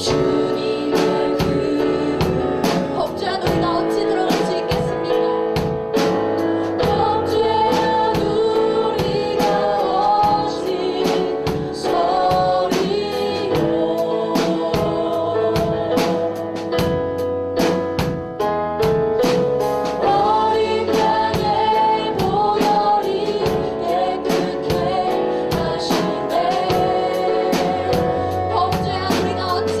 주님의 그 범죄한 우리가 어찌 들어갈 수 있겠습니까? 범죄한 우리가 어찌 서리요. 어린 양의 보혈이 깨끗게 하시네. 범죄한 우리가 어찌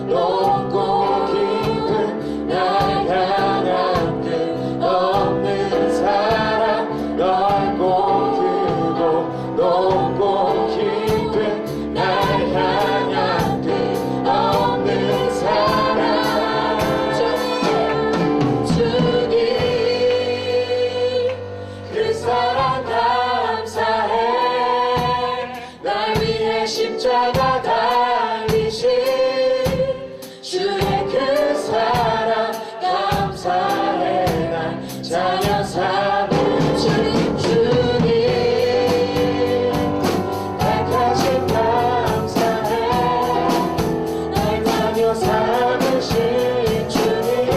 높고 깊은 날 향한 끝없는 사랑 넓고 크고 높고 깊은 날 향한 끝없는 사랑 주님 그 사랑 감사해 날 위해 십자가 달리신 주의 그 사랑 감사해 날 자녀 삼은 주님 택하신 감사해 날 자녀 삼으신 주님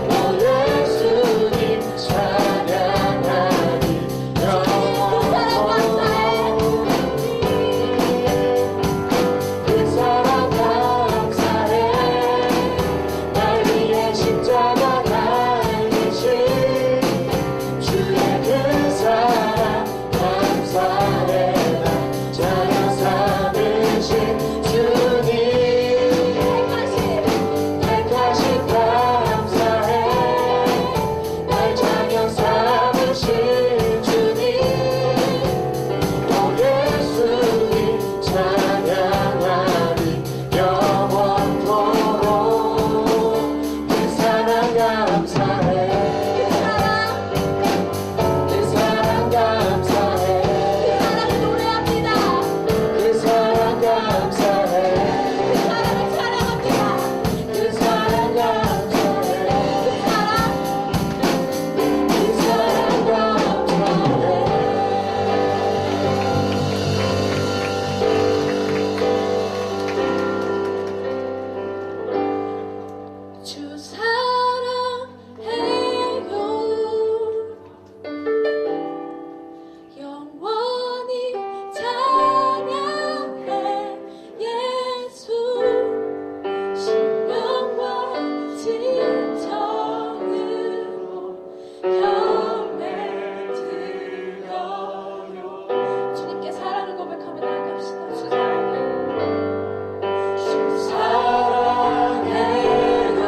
오 예수님 찬양하니 영원토록 그 사랑 감사해 날 위해 십자가 달리신 주의 그 사랑 감사해 날 자녀 삼으신 주님 택하신 감사해 날 자녀 삼으신 주님 오 예수님 찬양하니 영원토록 그 사랑 감사해 그 사랑 감사해 사랑을 노래합니다. 그 사랑 감사해 사랑을 찬양합니다. 그 사랑 감사해 그 사랑 감사해 주 사랑해요 영원히 찬양해 예수 신령과 진정으로 경배 드려요 주님께 사랑을 고백하며 나아갑시다. 주 사랑해요 사랑해요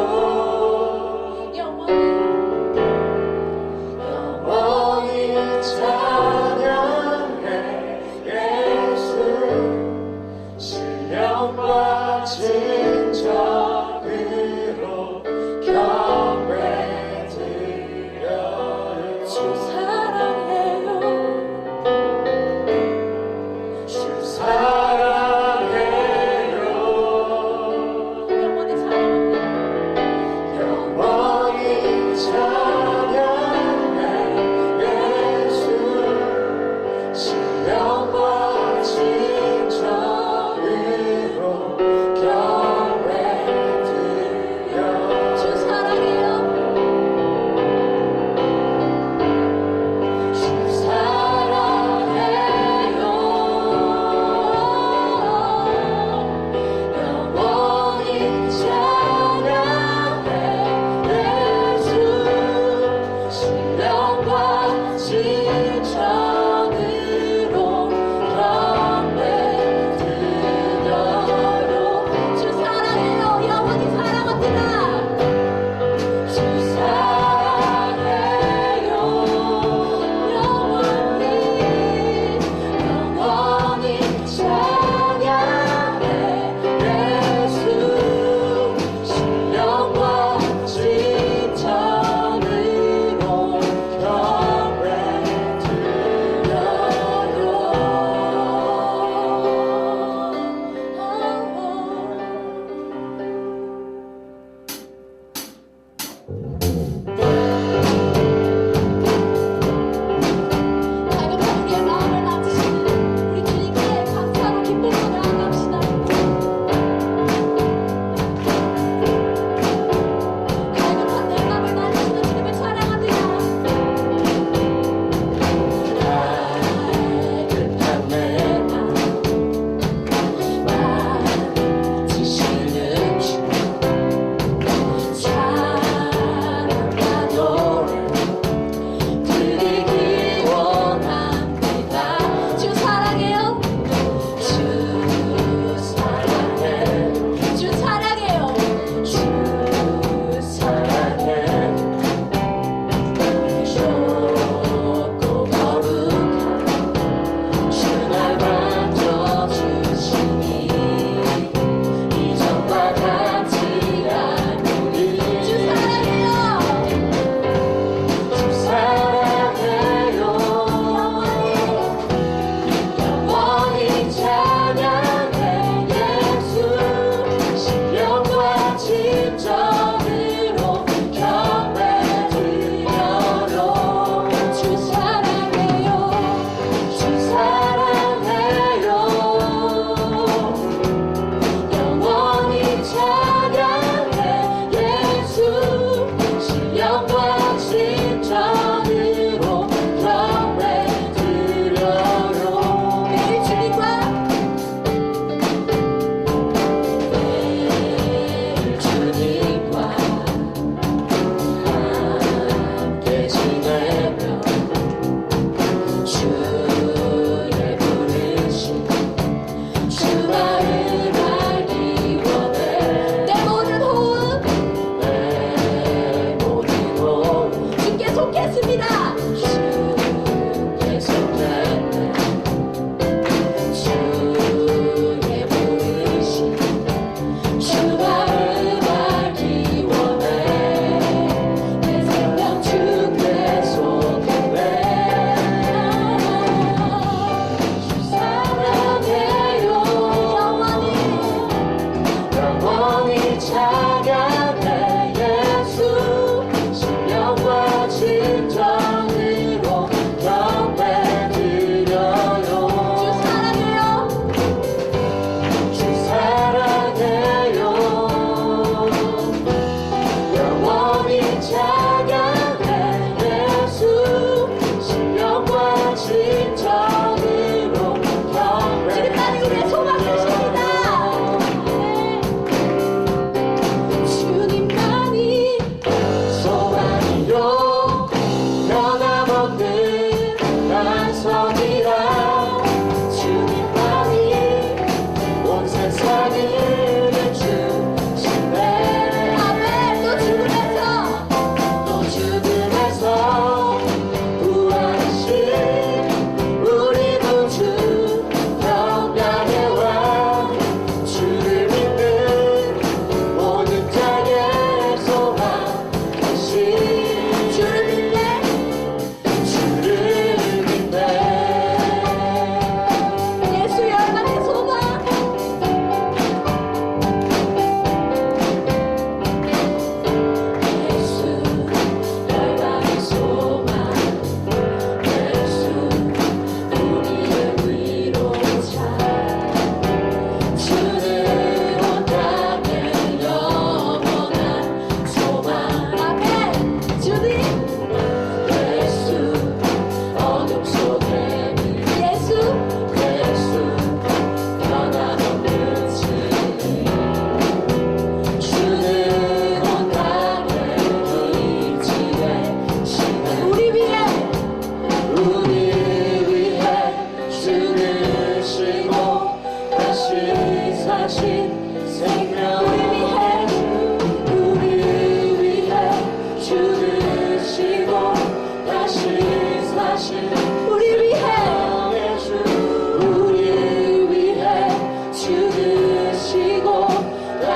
영원히 영원히 찬양해 예수 신령과 진정으로 경배 드려요 주 사랑해요 주 사랑해요 영원히 사랑합니다. 영원히 찬양해 예수 신령과 진정으로 경배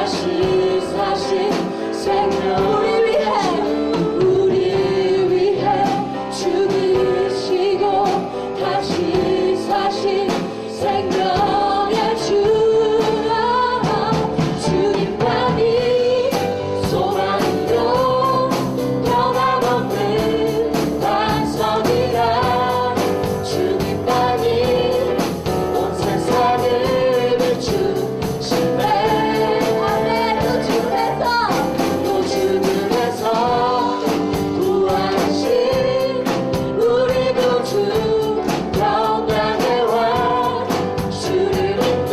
다시 사신 생명 우리 위해 죽으시고 다시 사신 생명의 주라 주님만이 소망이요 변함없는 완성이라 주님만이 온 세상을 비추시네 아멘 또 죽음에서 구하신 우리 구주 영광의 왕 주를 믿는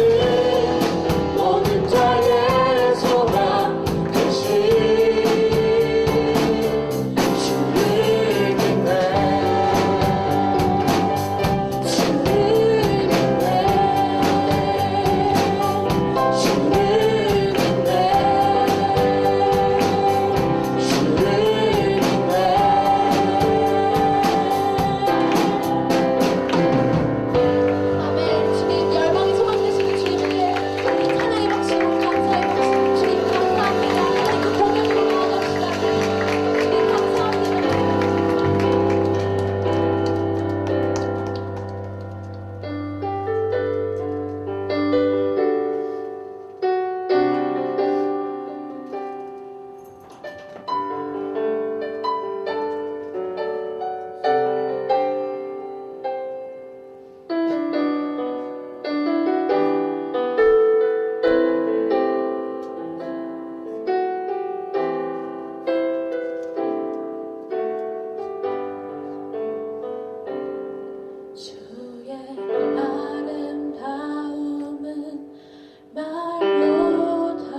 모든 자의 소망 되신 주를 믿네 아멘. 주님 열방이 소망되시는 주님께 찬양의 박수로 감사의 박수로 주님 감사합니다. 우리 그 공연으로 나아갑시다. 주님 감사합니다. 주의 아름다움은 말보다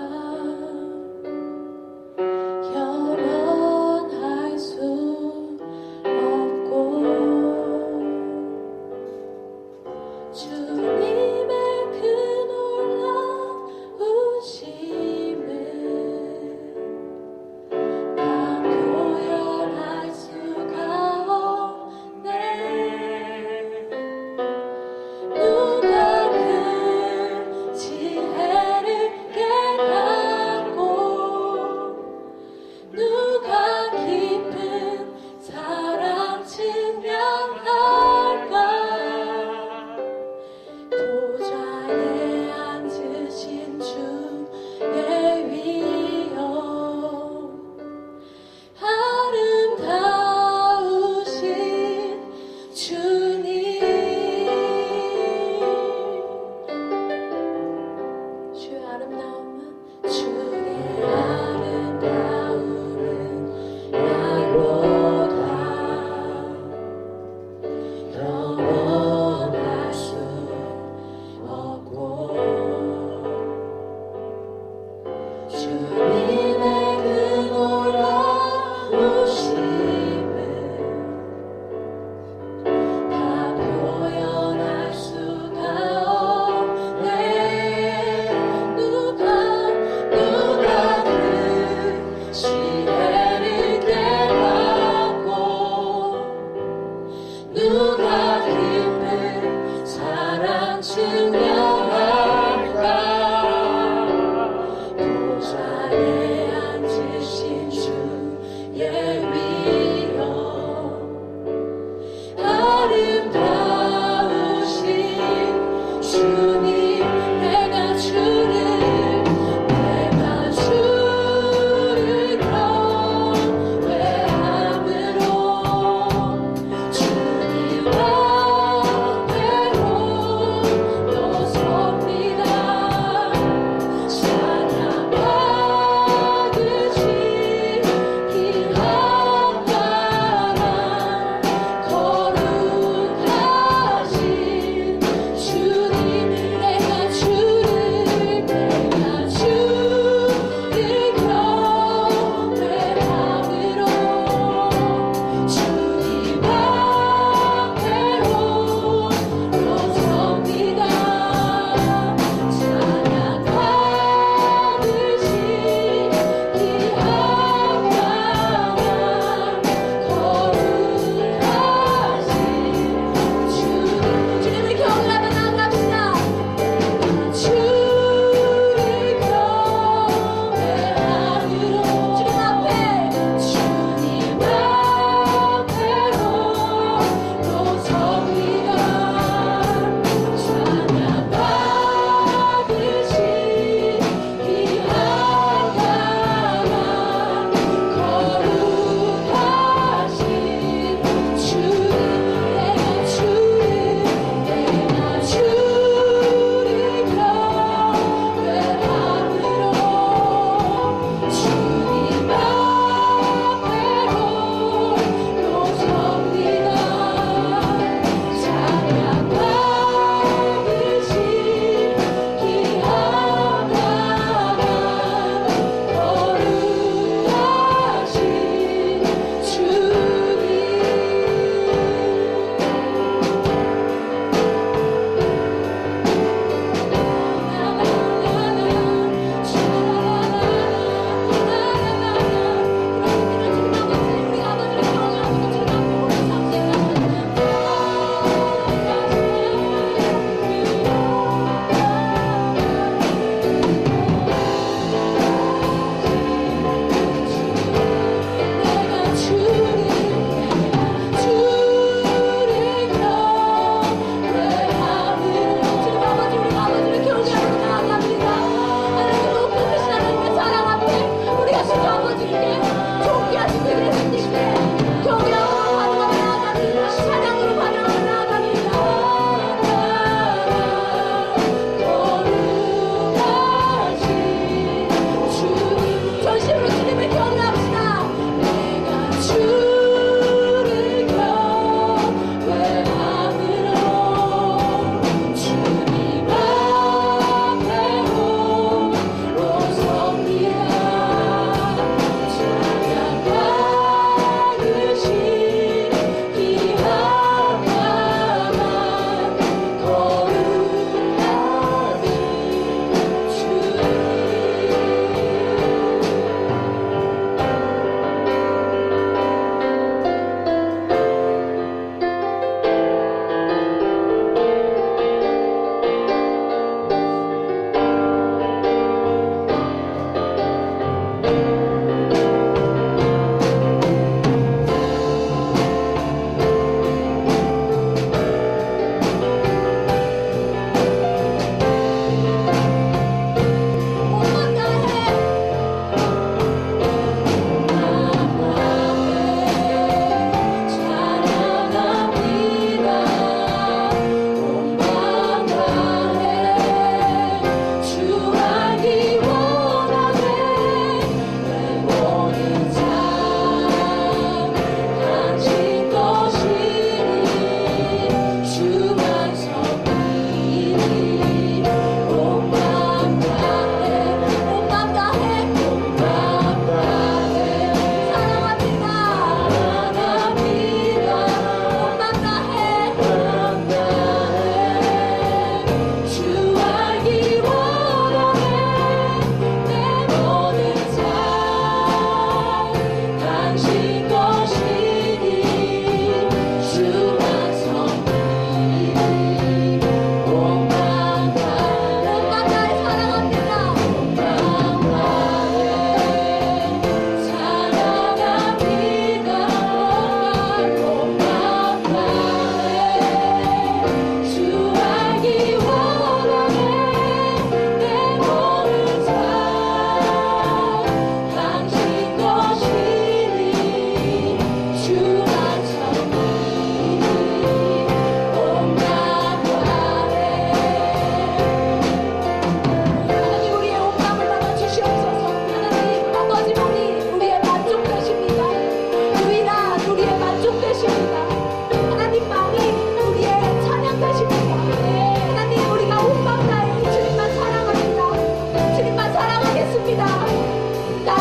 영원할 수 없고 주님의 그 놀라우심은 다 표현할 수가 없네 누가 그 지혜를 깨닫고 누가 깊은 사랑 증명할까 보좌에 앉으신 주의 위엄 아름다우신 주님 주의 아름다움은 날보다 영원할 수 없고 주님의 그 놀라우심은 다 표현할 수가 없네 누가 그 지혜를 깨닫고 누가 깊은 사랑 증명할까 보좌에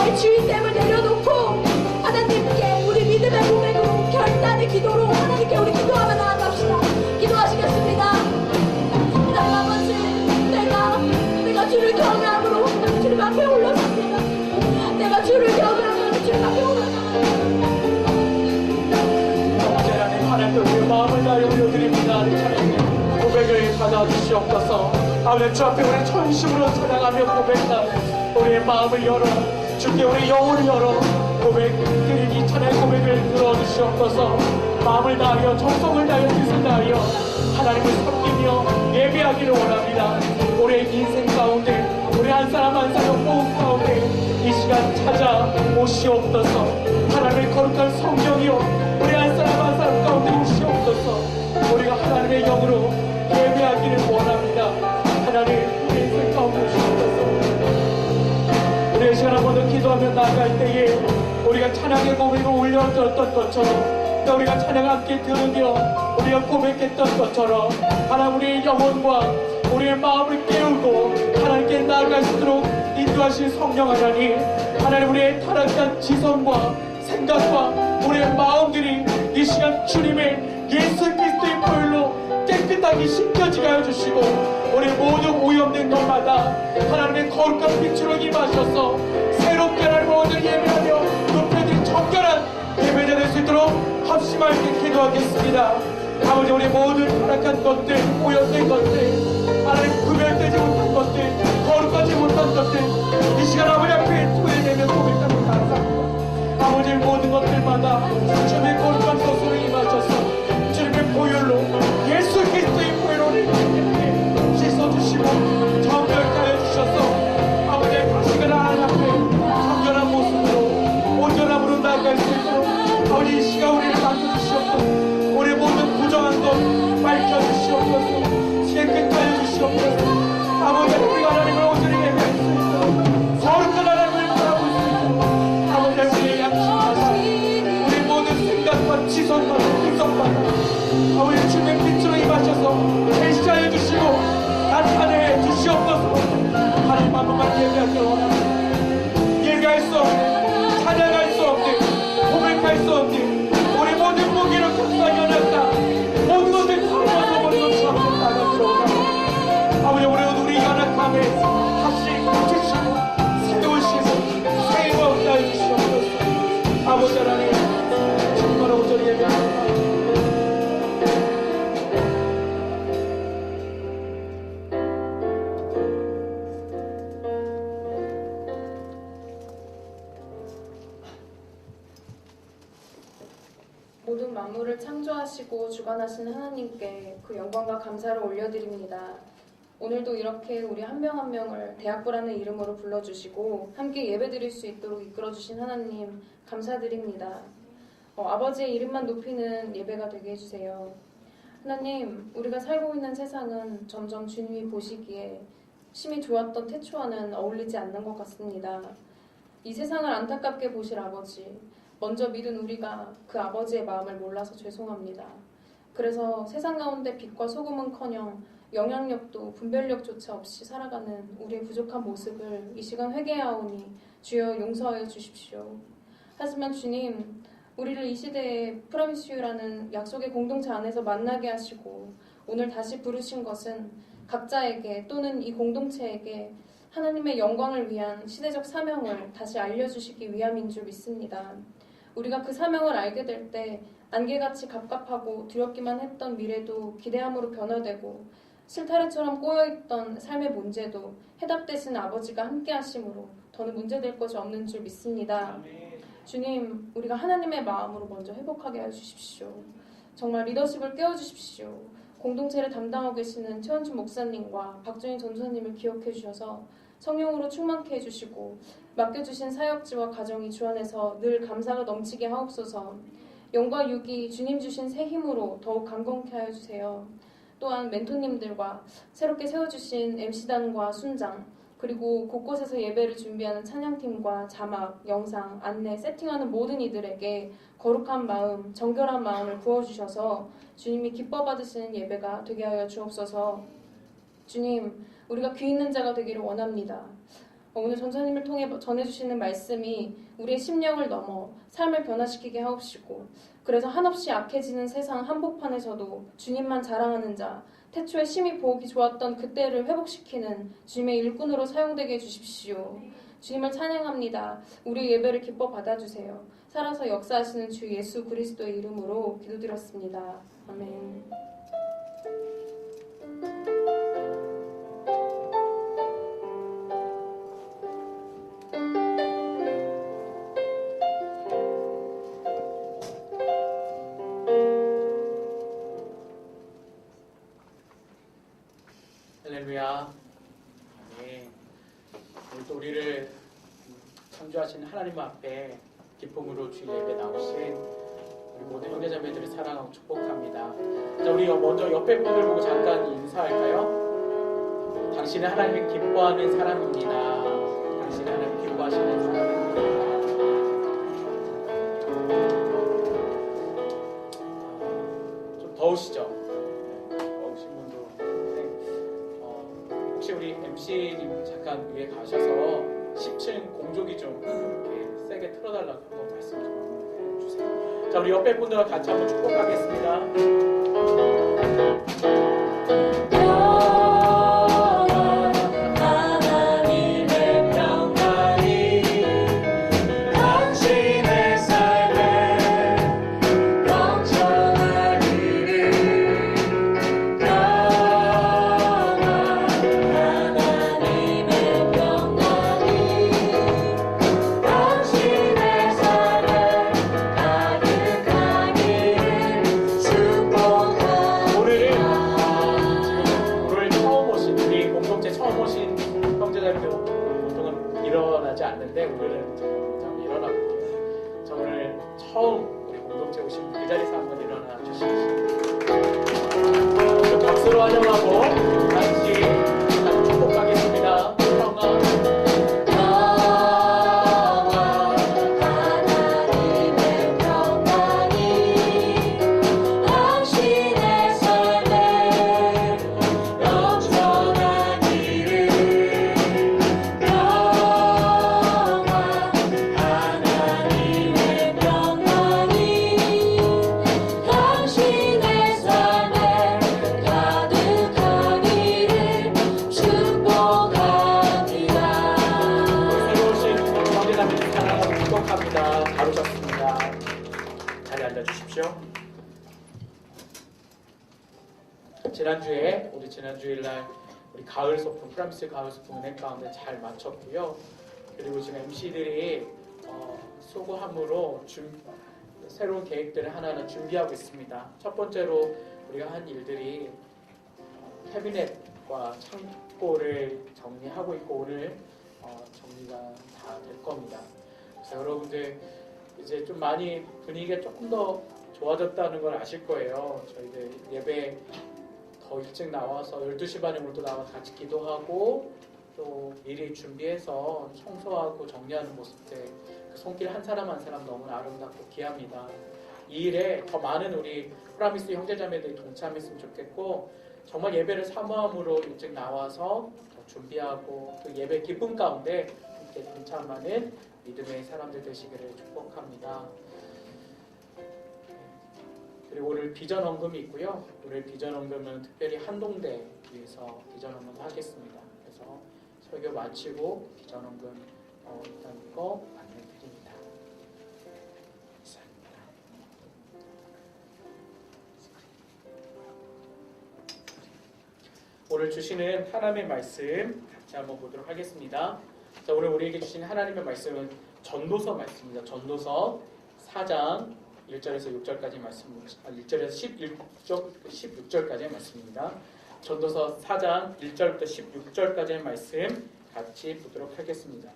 나의 주인됨을 내려놓고 하나님께 우리 믿음의 고백으로 결단의 기도로 하나님께 우리 기도하며 나아갑시다. 기도하시겠습니다. 하나님 아버지, 내가 주를 경외함으로 주님 앞에 올라섭니다. 내가 주를 경외함으로 주님 앞에 올라섭니다. 하나님 하나님께 우리의 마음을 다해 올려드립니다. 하나님 고백을 받아주시옵소서. 아버지 주 앞에 우리 전심으로 찬양하며 고백하는 우리의 마음을 열어 주께 우리 영혼을 열어 고백 드리기 찬양의 고백을 들어주시옵소서. 마음을 다하여 정성을 다하여 뜻을 다하여 하나님을 섬기며 예배하기를 원합니다. 우리의 인생 가운데 우리 한 사람 한 사람 호흡 가운데 이 시간 찾아오시옵소서. 하나님의 거룩한 성령이여 우리 한 사람 한 사람 가운데 오시옵소서. 우리가 하나님의 영으로 예배하기를 원합니다. 하나님 우리 인생 가운데 오시옵소서. 우리의 시간 한 번 더 기도하며 나아갈 때에 우리가 찬양의 고백을 올려드렸던 것처럼 또 우리가 찬양 함께 들으며 우리가 고백했던 것처럼 하나님 우리의 영혼과 우리의 마음을 깨우고 하나님께 나아갈 수 있도록 인도하신 성령 하나님, 하나님 우리의 타락한 지성과 생각과 우리의 마음들이 이 시간 주님의 예수 그리스도의 보혈로 깨끗하게 씻겨지게 하여 주시고 우리 모든 오염된 것마다 하나님의 거룩한 빛으로 임하셔서 새롭게 하나님 모든 예배하며 높여진 정결한 예배자 될 수 있도록 합심하게 기도하겠습니다. 아버지 우리 모든 타락한 것들, 오염된 것들, 하나님 구별되지 못한 것들, 거룩하지 못한 것들 이 시간 아버지 앞에 토해내며 고백하며 감사합니다. 아버지 모든 것들마다 주님의 거룩한 것으로 임하셔서 주님의 보혈로 예수 그리스도의 보혈로 우리를 씻어주시고 정결케 하여 주셔서 아버지 다시금 하나님 앞에 정결한 모습으로 온전함으로 나아갈 수 있도록 아버지 이 시간 우리를 만져주시옵소서. 우리 모든 부정한 것 밝혀주시옵소서. 깨끗하여 주시옵소서. 아버지 우리가 하나님을 온전히 예배할 수 있도록 거룩한 하나님을 바라볼 수 있도록 아버지 우리의 양심과 우리 모든 생각과 지성과 분석과 아버지 주님의 빛으로 임하셔서 계시하여 주시고 나타내 주시옵소서. 하나님 한 번만 예배하기 원합니다. 예배할 수 없는, 찬양할 수 없는, 고백할 수 없는 우리 모든 무기를 감싸 연약다 모든 것을 털어서 버리고 주 앞에 나가 들어오라. 아버지 우리 연약함에 다시 고치시고 세우시고 세임을 얻게 하여 주시옵소서. 아버지 하나님 정말 온전히 예배합니다. 모든 만물을 창조하시고 주관하신 하나님께 그 영광과 감사를 올려드립니다. 오늘도 이렇게 우리 한 명 한 명을 대학부라는 이름으로 불러주시고 함께 예배드릴 수 있도록 이끌어주신 하나님 감사드립니다. 아버지의 이름만 높이는 예배가 되게 해주세요. 하나님, 우리가 살고 있는 세상은 점점 주님이 보시기에 심히 좋았던 태초와는 어울리지 않는 것 같습니다. 이 세상을 안타깝게 보실 아버지, 먼저 믿은 우리가 그 아버지의 마음을 몰라서 죄송합니다. 그래서 세상 가운데 빛과 소금은커녕 영향력도 분별력조차 없이 살아가는 우리의 부족한 모습을 이 시간 회개하오니 주여 용서하여 주십시오. 하지만 주님, 우리를 이 시대에 프로미스 유라는 약속의 공동체 안에서 만나게 하시고 오늘 다시 부르신 것은 각자에게 또는 이 공동체에게 하나님의 영광을 위한 시대적 사명을 다시 알려주시기 위함인 줄 믿습니다. 우리가 그 사명을 알게 될 때 안개같이 갑갑하고 두렵기만 했던 미래도 기대함으로 변화되고 실타래처럼 꼬여있던 삶의 문제도 해답되신 아버지가 함께 하심으로 더는 문제될 것이 없는 줄 믿습니다. 주님, 우리가 하나님의 마음으로 먼저 회복하게 해주십시오. 정말 리더십을 깨워주십시오. 공동체를 담당하고 계시는 최원춘 목사님과 박준희 전도사님을 기억해 주셔서 성령으로 충만케 해주시고 맡겨주신 사역지와 가정이 주 안에서 늘 감사가 넘치게 하옵소서. 영과 육이 주님 주신 새 힘으로 더욱 강건케 하여 주세요. 또한 멘토님들과 새롭게 세워주신 MC단과 순장, 그리고 곳곳에서 예배를 준비하는 찬양팀과 자막, 영상, 안내, 세팅하는 모든 이들에게 거룩한 마음, 정결한 마음을 부어주셔서 주님이 기뻐 받으시는 예배가 되게 하여 주옵소서. 주님, 우리가 귀 있는 자가 되기를 원합니다. 오늘 전사님을 통해 전해주시는 말씀이 우리의 심령을 넘어 삶을 변화시키게 하옵시고, 그래서 한없이 악해지는 세상 한복판에서도 주님만 자랑하는 자, 태초에 심히 보기 좋았던 그때를 회복시키는 주님의 일꾼으로 사용되게 해주십시오. 주님을 찬양합니다. 우리 예배를 기뻐 받아주세요. 살아서 역사하시는 주 예수 그리스도의 이름으로 기도드렸습니다. 아멘. 할렐루야. 네. 오늘 또 우리를 창조하신 하나님 앞에 기쁨으로 주 예배 나오신 우리 모든 형제자매들을 사랑하고 축복합니다. 자, 우리 먼저 옆에 분들 보고 잠깐 인사할까요? 당신은 하나님을 기뻐하는 사람입니다. 당신은 하나님을 기뻐하시는 사람입니다. 좀 더우시죠? 더우신 분도 혹시 우리 MC님 잠깐 위에 가셔서 10층 공조기 좀 이렇게 세게 틀어달라고 한번 말씀 좀 해주세요. 자, 우리 옆에 분들과 같이 한번 축복하겠습니다. 일어나지 않는데 오늘은 좀 일어나 볼게요. 저 오늘 처음 우리 공동체 오신 그 자리에서 한번 일어나 주시겠습니다. 박수로 환영하고 같이 축복하겠습니다. 평안. 다루셨습니다. 자리에 앉아주십시오. 지난주일날 우리 가을 소풍, 프라미스 가을 소풍 은행 가운데 잘 마쳤고요. 그리고 지금 MC들이 수고함으로 새로운 계획들을 하나하나 준비하고 있습니다. 첫 번째로 우리가 한 일들이 캐비넷과 창고를 정리하고 있고 오늘 정리가 다 될 겁니다. 그래서 여러분들 이제 좀 많이 분위기가 조금 더 좋아졌다는 걸 아실 거예요. 저희들 예배 더 일찍 나와서 12시 반에 오늘도 나와서 같이 기도하고 또 미리 준비해서 청소하고 정리하는 모습들, 그 손길 한 사람 한 사람 너무나 아름답고 귀합니다. 이 일에 더 많은 우리 프라미스 형제자매들이 동참했으면 좋겠고 정말 예배를 사모함으로 일찍 나와서 더 준비하고 또 예배 기쁨 가운데 함께 동참하는 믿음의 사람들 되시기를 축복합니다. 그리고 오늘 비전 헌금이 있고요. 오늘 비전 헌금은 특별히 한동대 위해서 비전 헌금 하겠습니다. 그래서 설교 마치고 비전 헌금 일단 이거 안내드립니다. 감사합니다. 오늘 주시는 하나님의 말씀 같이 한번 보도록 하겠습니다. 자, 오늘 우리에게 주신 하나님의 말씀은 전도서 말씀입니다. 전도서 4장 1절에서 6절까지 말씀입니다. 1절에서 16절까지의 말씀입니다. 전도서 4장 1절부터 16절까지의 말씀 같이 보도록 하겠습니다.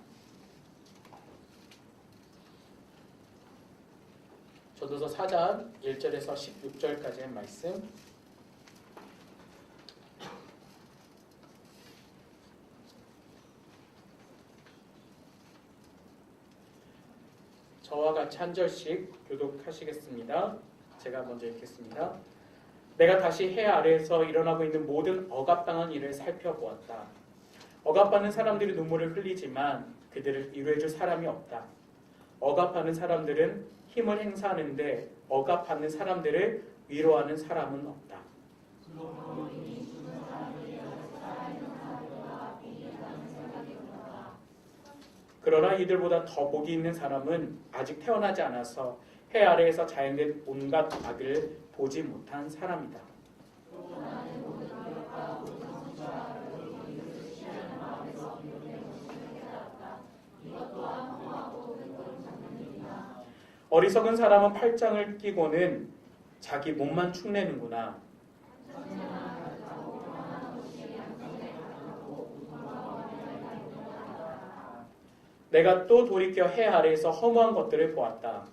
전도서 4장 1절에서 16절까지의 말씀 저와 같이 한 절씩 교독하시겠습니다. 제가 먼저 읽겠습니다. 내가 다시 해 아래에서 일어나고 있는 모든 억압당한 일을 살펴보았다. 억압받는 사람들이 눈물을 흘리지만 그들을 위로해줄 사람이 없다. 억압하는 사람들은 힘을 행사하는데 억압받는 사람들을 위로하는 사람은 없다. 그러나 이들보다 더 복이 있는 사람은 아직 태어나지 않아서 해 아래에서 자연된 온갖 악을 보지 못한 사람이다. 어리석은 사람은 팔짱을 끼고는 자기 몸만 축내는구나. 내가 또 돌이켜 해 아래에서 허무한 것들을 보았다.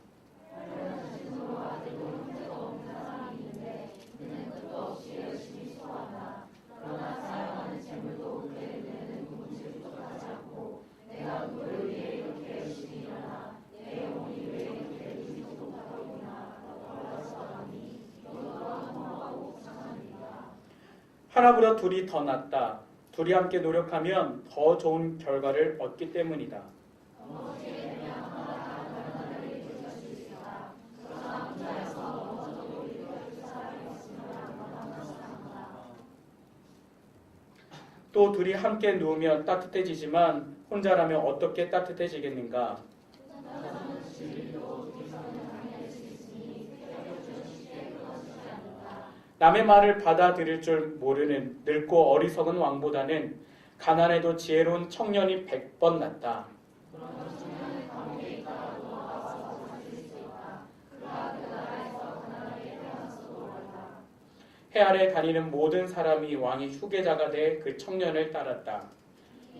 하나보다 둘이 더 낫다. 둘이 함께 노력하면 더 좋은 결과를 얻기 때문이다. 또 둘이 함께 누우면 따뜻해지지만 혼자라면 어떻게 따뜻해지겠는가? 남의 말을 받아들일 줄 모르는 늙고 어리석은 왕보다는 가난해도 지혜로운 청년이 100번 낫다. 해 아래 다니는 모든 사람이 왕의 후계자가 돼 그 청년을 따랐다.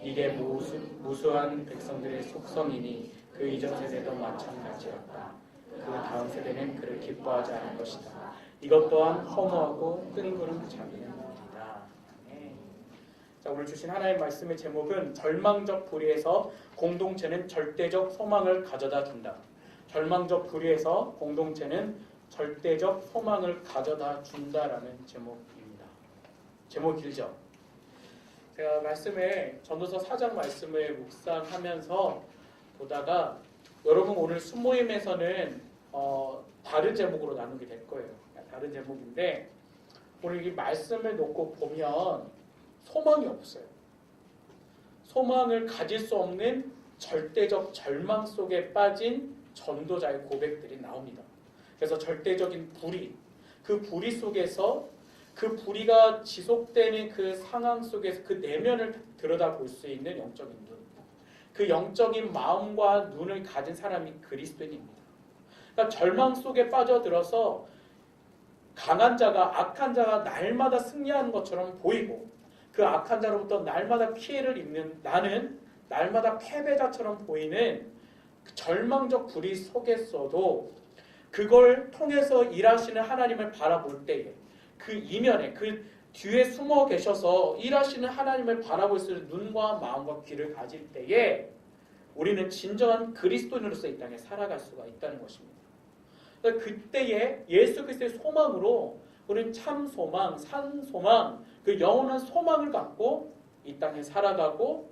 이게 무수한 백성들의 속성이니 그 이전 세대도 마찬가지였다. 그 다음 세대는 그를 기뻐하지 않을 것이다. 이것 또한 허무하고 뜬구름 잡는 일이다. 네. 자, 오늘 주신 하나님의 말씀의 제목은 절망적 불의에서 공동체는 절대적 소망을 가져다 준다. 절망적 불의에서 공동체는 절대적 소망을 가져다 준다라는 제목입니다. 제목 길죠? 제가 말씀에 전도서 4장 말씀을 묵상하면서 보다가 여러분 오늘 순모임에서는 다른 제목으로 나누게 될 거예요. 다른 제목인데 오늘 이 말씀을 놓고 보면 소망이 없어요. 소망을 가질 수 없는 절대적 절망 속에 빠진 전도자의 고백들이 나옵니다. 그래서 절대적인 불의, 그 불의 속에서 그 불의가 지속되는 그 상황 속에서 그 내면을 들여다볼 수 있는 영적인 눈, 그 영적인 마음과 눈을 가진 사람이 그리스도인입니다. 그러니까 절망 속에 빠져들어서 강한 자가 악한 자가 날마다 승리하는 것처럼 보이고 그 악한 자로부터 날마다 피해를 입는 나는 날마다 패배자처럼 보이는 그 절망적 불의 속에서도 그걸 통해서 일하시는 하나님을 바라볼 때에 그 이면에 그 뒤에 숨어 계셔서 일하시는 하나님을 바라볼 수 있는 눈과 마음과 귀를 가질 때에 우리는 진정한 그리스도인으로서 이 땅에 살아갈 수가 있다는 것입니다. 그때에 예수 그리스도의 소망으로 우리는 참 소망, 산 소망, 그 영원한 소망을 갖고 이 땅에 살아가고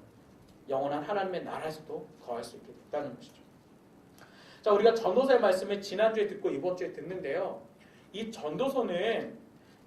영원한 하나님의 나라에서도 거할 수 있게 됐다는 것이죠. 자, 우리가 전도서의 말씀을 지난주에 듣고 이번 주에 듣는데요. 이 전도서는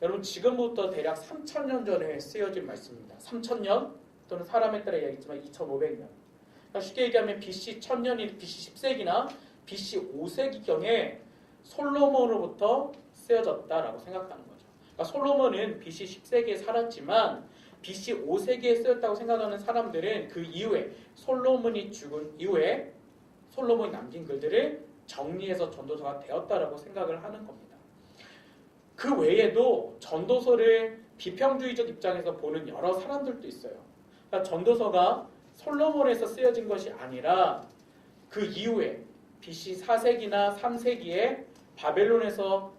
여러분 지금부터 대략 3,000년 전에 쓰여진 말씀입니다. 3,000년 또는 사람에 따라 이야기했지만 2,500년. 그러니까 쉽게 얘기하면 BC 1000년이 BC 10세기나 BC 5세기경에 솔로몬으로부터 쓰여졌다라고 생각하는 거죠. 그러니까 솔로몬은 BC 10세기에 살았지만 BC 5세기에 쓰였다고 생각하는 사람들은 그 이후에 솔로몬이 죽은 이후에 솔로몬이 남긴 글들을 정리해서 전도서가 되었다라고 생각을 하는 겁니다. 그 외에도 전도서를 비평주의적 입장에서 보는 여러 사람들도 있어요. 그러니까 전도서가 솔로몬에서 쓰여진 것이 아니라 그 이후에 BC 4세기나 3세기에 바벨론에서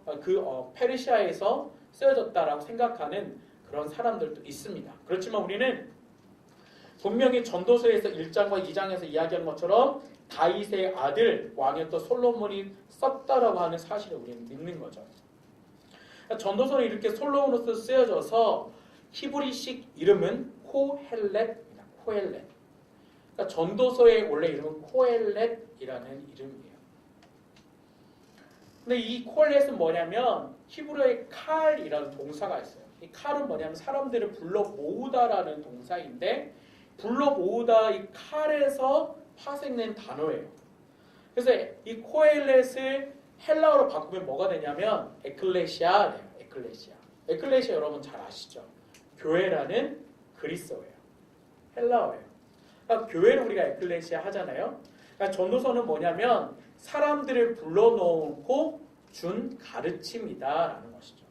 페르시아에서 쓰여졌다라고 생각하는 그런 사람들도 있습니다. 그렇지만 우리는 분명히 전도서에서 1장과 2장에서 이야기한 것처럼 다윗의 아들 왕이었던 솔로몬이 썼다라고 하는 사실을 우리는 믿는 거죠. 전도서는 이렇게 솔로몬으로서 쓰여져서 히브리식 이름은 코헬렛입니다. 코엘렛. 그러니까 전도서의 원래 이름은 코엘렛이라는 이름이에요. 근데 이 코엘렛은 뭐냐면 히브리어의 칼이라는 동사가 있어요. 이 칼은 뭐냐면 사람들을 불러 모으다라는 동사인데 불러 모으다 이 칼에서 파생된 단어예요. 그래서 이 코엘렛을 헬라어로 바꾸면 뭐가 되냐면 에클레시아예요. 에클레시아. 에클레시아 여러분 잘 아시죠? 교회라는 그리스어예요. 헬라어예요. 그러니까 교회를 우리가 에클레시아 하잖아요. 그러니까 전도서는 뭐냐면 사람들을 불러놓고 준 가르침이다라는 것이죠.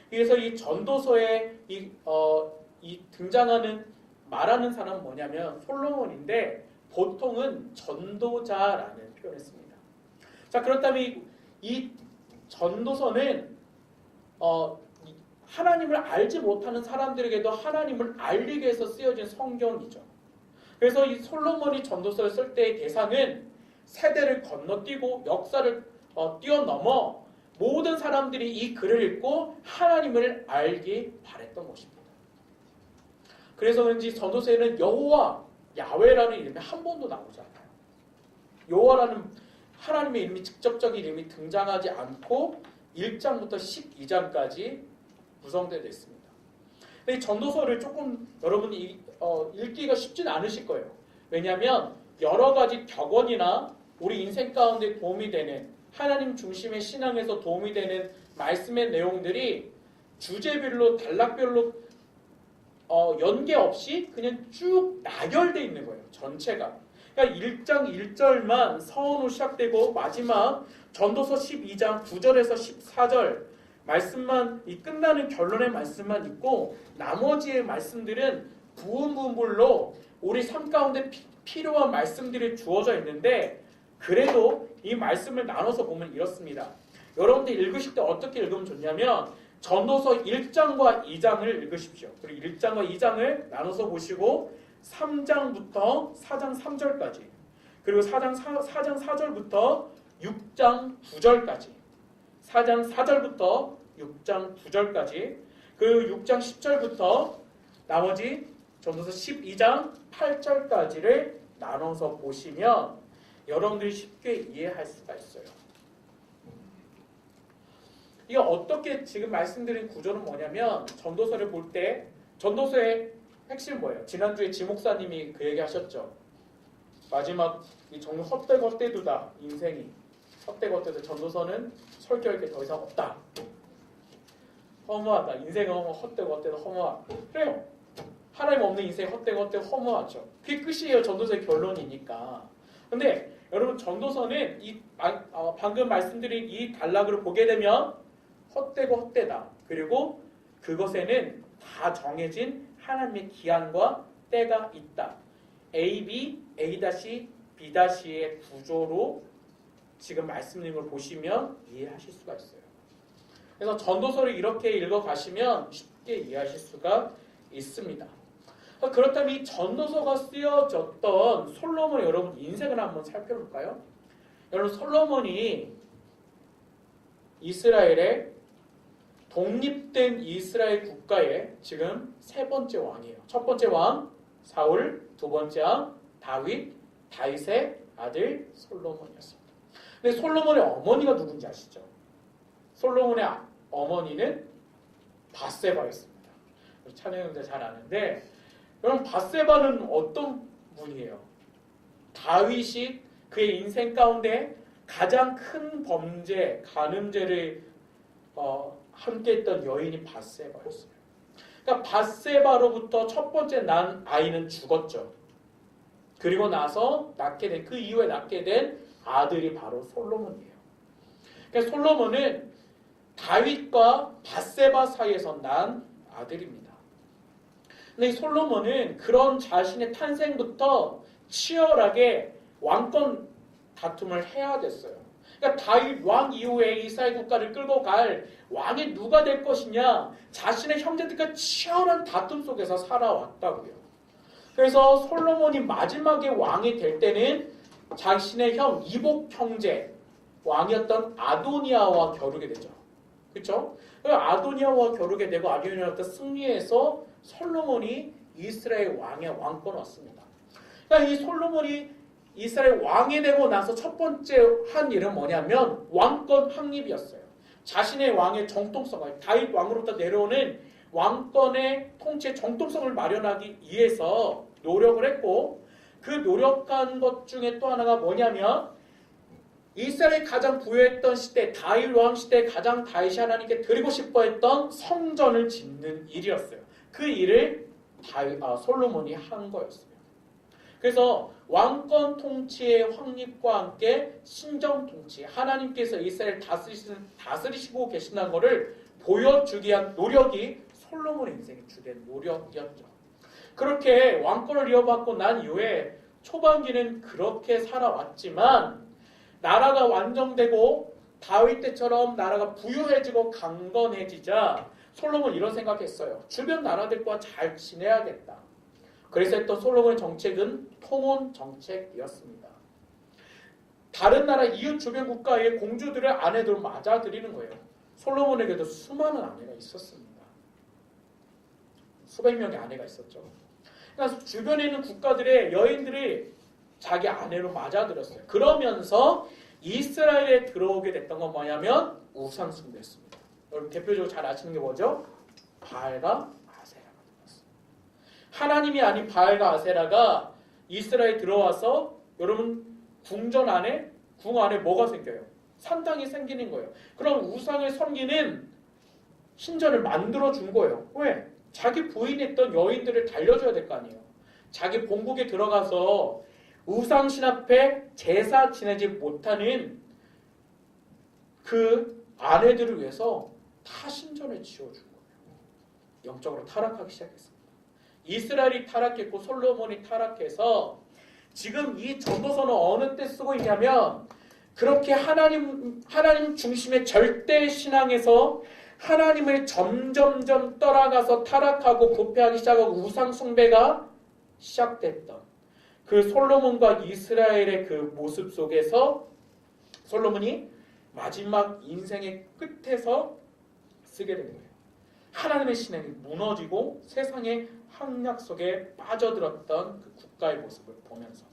그래서 이 전도서에 이 등장하는 말하는 사람은 뭐냐면 솔로몬인데 보통은 전도자라는 표현을 씁니다. 자, 그렇다면 이 전도서는 하나님을 알지 못하는 사람들에게도 하나님을 알리기 위해서 쓰여진 성경이죠. 그래서 이 솔로몬이 전도서를 쓸 때의 대상은 세대를 건너뛰고 역사를 뛰어넘어 모든 사람들이 이 글을 읽고 하나님을 알기 바랬던 것입니다. 그래서 그런지 전도서에는 여호와, 야훼라는 이름이 한 번도 나오지 않아요. 여호와라는 하나님의 이름이 직접적인 이름이 등장하지 않고 1장부터 12장까지 구성되어 있습니다. 이 전도서를 조금 여러분이 읽기가 쉽진 않으실 거예요. 왜냐하면 여러 가지 격언이나 우리 인생 가운데 도움이 되는 하나님 중심의 신앙에서 도움이 되는 말씀의 내용들이 주제별로 단락별로 연계 없이 그냥 쭉 나열되어 있는 거예요. 전체가. 그러니까 1장 1절만 서원으로 시작되고 마지막 전도서 12장 9절에서 14절 말씀만 이 끝나는 결론의 말씀만 있고 나머지의 말씀들은 부분별로 우리 삶 가운데 필요한 말씀들이 주어져 있는데 그래도 이 말씀을 나눠서 보면 이렇습니다. 여러분들 읽으실 때 어떻게 읽으면 좋냐면 전도서 1장과 2장을 읽으십시오. 그리고 1장과 2장을 나눠서 보시고 3장부터 4장 3절까지 그리고 4장 4절부터 6장 9절까지 4장 4절부터 6장 9절까지 그리고 6장 10절부터 나머지 전도서 12장 8절까지를 나눠서 보시면 여러분들이 쉽게 이해할 수가 있어요. 이게 어떻게 지금 말씀드린 구조는 뭐냐면 전도서를 볼 때 전도서의 핵심 뭐예요? 지난주에 지 목사님이 그 얘기 하셨죠. 마지막 이 정말 헛되헛되두다 인생이 헛되헛되두 전도서는 설교할 게 더 이상 없다. 허무하다. 인생은 헛되헛되도 허무하다. 그래요. 하나님 없는 인생 헛되헛되도 허무하죠. 그게 끝이에요. 전도서의 결론이니까. 근데 여러분 전도서는 방금 말씀드린 이 단락을 보게 되면 헛되고 헛되다. 그리고 그것에는 다 정해진 하나님의 기한과 때가 있다. A, B, A-B-의 구조로 지금 말씀드린 걸 보시면 이해하실 수가 있어요. 그래서 전도서를 이렇게 읽어가시면 쉽게 이해하실 수가 있습니다. 그렇다면 이 전도서가 쓰여졌던 솔로몬의 여러분 인생을 한번 살펴볼까요? 여러분 솔로몬이 이스라엘의 독립된 이스라엘 국가의 지금 세 번째 왕이에요. 첫 번째 왕 사울, 두 번째 왕 다윗, 다윗의 아들 솔로몬이었습니다. 근데 솔로몬의 어머니가 누군지 아시죠? 솔로몬의 어머니는 밧세바였습니다. 찬양형제 잘 아는데 여러분 밧세바는 어떤 분이에요? 다윗이 그의 인생 가운데 가장 큰 범죄, 간음죄를 함께했던 여인이 밧세바였어요. 그러니까 밧세바로부터 첫 번째 난 아이는 죽었죠. 그리고 나서 그 이후에 낳게 된 아들이 바로 솔로몬이에요. 그러니까 솔로몬은 다윗과 밧세바 사이에서 난 아들입니다. 근데 이 솔로몬은 그런 자신의 탄생부터 치열하게 왕권 다툼을 해야 됐어요. 그러니까 다윗 왕 이후에 이스라엘 국가를 끌고 갈 왕이 누가 될 것이냐 자신의 형제들과 치열한 다툼 속에서 살아왔다고요. 그래서 솔로몬이 마지막에 왕이 될 때는 자신의 형 이복 형제 왕이었던 아도니아와 겨루게 되죠. 그렇죠? 아도니아와 겨루게 되고 아도니아한테 승리해서 솔로몬이 이스라엘 왕의 왕권을 얻습니다. 그러니까 이 솔로몬이 이스라엘 왕이 되고 나서 첫 번째 한 일은 뭐냐면 왕권 확립이었어요. 자신의 왕의 정통성을, 다윗 왕으로부터 내려오는 왕권의 통치의 정통성을 마련하기 위해서 노력을 했고, 그 노력한 것 중에 또 하나가 뭐냐면 이스라엘이 가장 부유했던 시대, 다윗 왕 시대에 가장 다윗이 하나님께 드리고 싶어했던 성전을 짓는 일이었어요. 그 일을 솔로몬이 한 거였어요. 그래서 왕권 통치의 확립과 함께 신정 통치, 하나님께서 이스라엘을 다스리시고 계신다는 것을 보여주기 위한 노력이 솔로몬의 인생의 주된 노력이었죠. 그렇게 왕권을 이어받고 난 이후에 초반기는 그렇게 살아왔지만 나라가 완성되고 다윗 때처럼 나라가 부유해지고 강건해지자 솔로몬은 이런 생각했어요. 주변 나라들과 잘 지내야겠다. 그래서 했던 솔로몬의 정책은 통혼 정책이었습니다. 다른 나라 이웃 주변 국가의 공주들을 아내들로 맞아들이는 거예요. 솔로몬에게도 수많은 아내가 있었습니다. 수백 명의 아내가 있었죠. 그러니까 주변에 있는 국가들의 여인들이 자기 아내로 맞아들였어요. 그러면서 이스라엘에 들어오게 됐던 건 뭐냐면 우상 숭배였습니다. 여러분 대표적으로 잘 아시는 게 뭐죠? 바알과 아세라가 들어왔어요. 하나님이 아닌 바알과 아세라가 이스라엘에 들어와서 여러분 궁 안에 뭐가 생겨요? 산당이 생기는 거예요. 그럼 우상을 섬기는 신전을 만들어 준 거예요. 왜? 자기 부인했던 여인들을 달려줘야 될 거 아니에요. 자기 본국에 들어가서 우상신 앞에 제사 지내지 못하는 그 아내들을 위해서 다 신전을 지어준 거예요. 영적으로 타락하기 시작했습니다. 이스라엘이 타락했고 솔로몬이 타락해서 지금 이 전도서는 어느 때 쓰고 있냐면 그렇게 하나님 중심의 절대 신앙에서 하나님을 점점점 떠나가서 타락하고 부패하기 시작하고 우상 숭배가 시작됐던 그 솔로몬과 이스라엘의 그 모습 속에서 솔로몬이 마지막 인생의 끝에서 쓰게 된 거예요. 하나님의 신앙이 무너지고 세상의 향락 속에 빠져들었던 그 국가의 모습을 보면서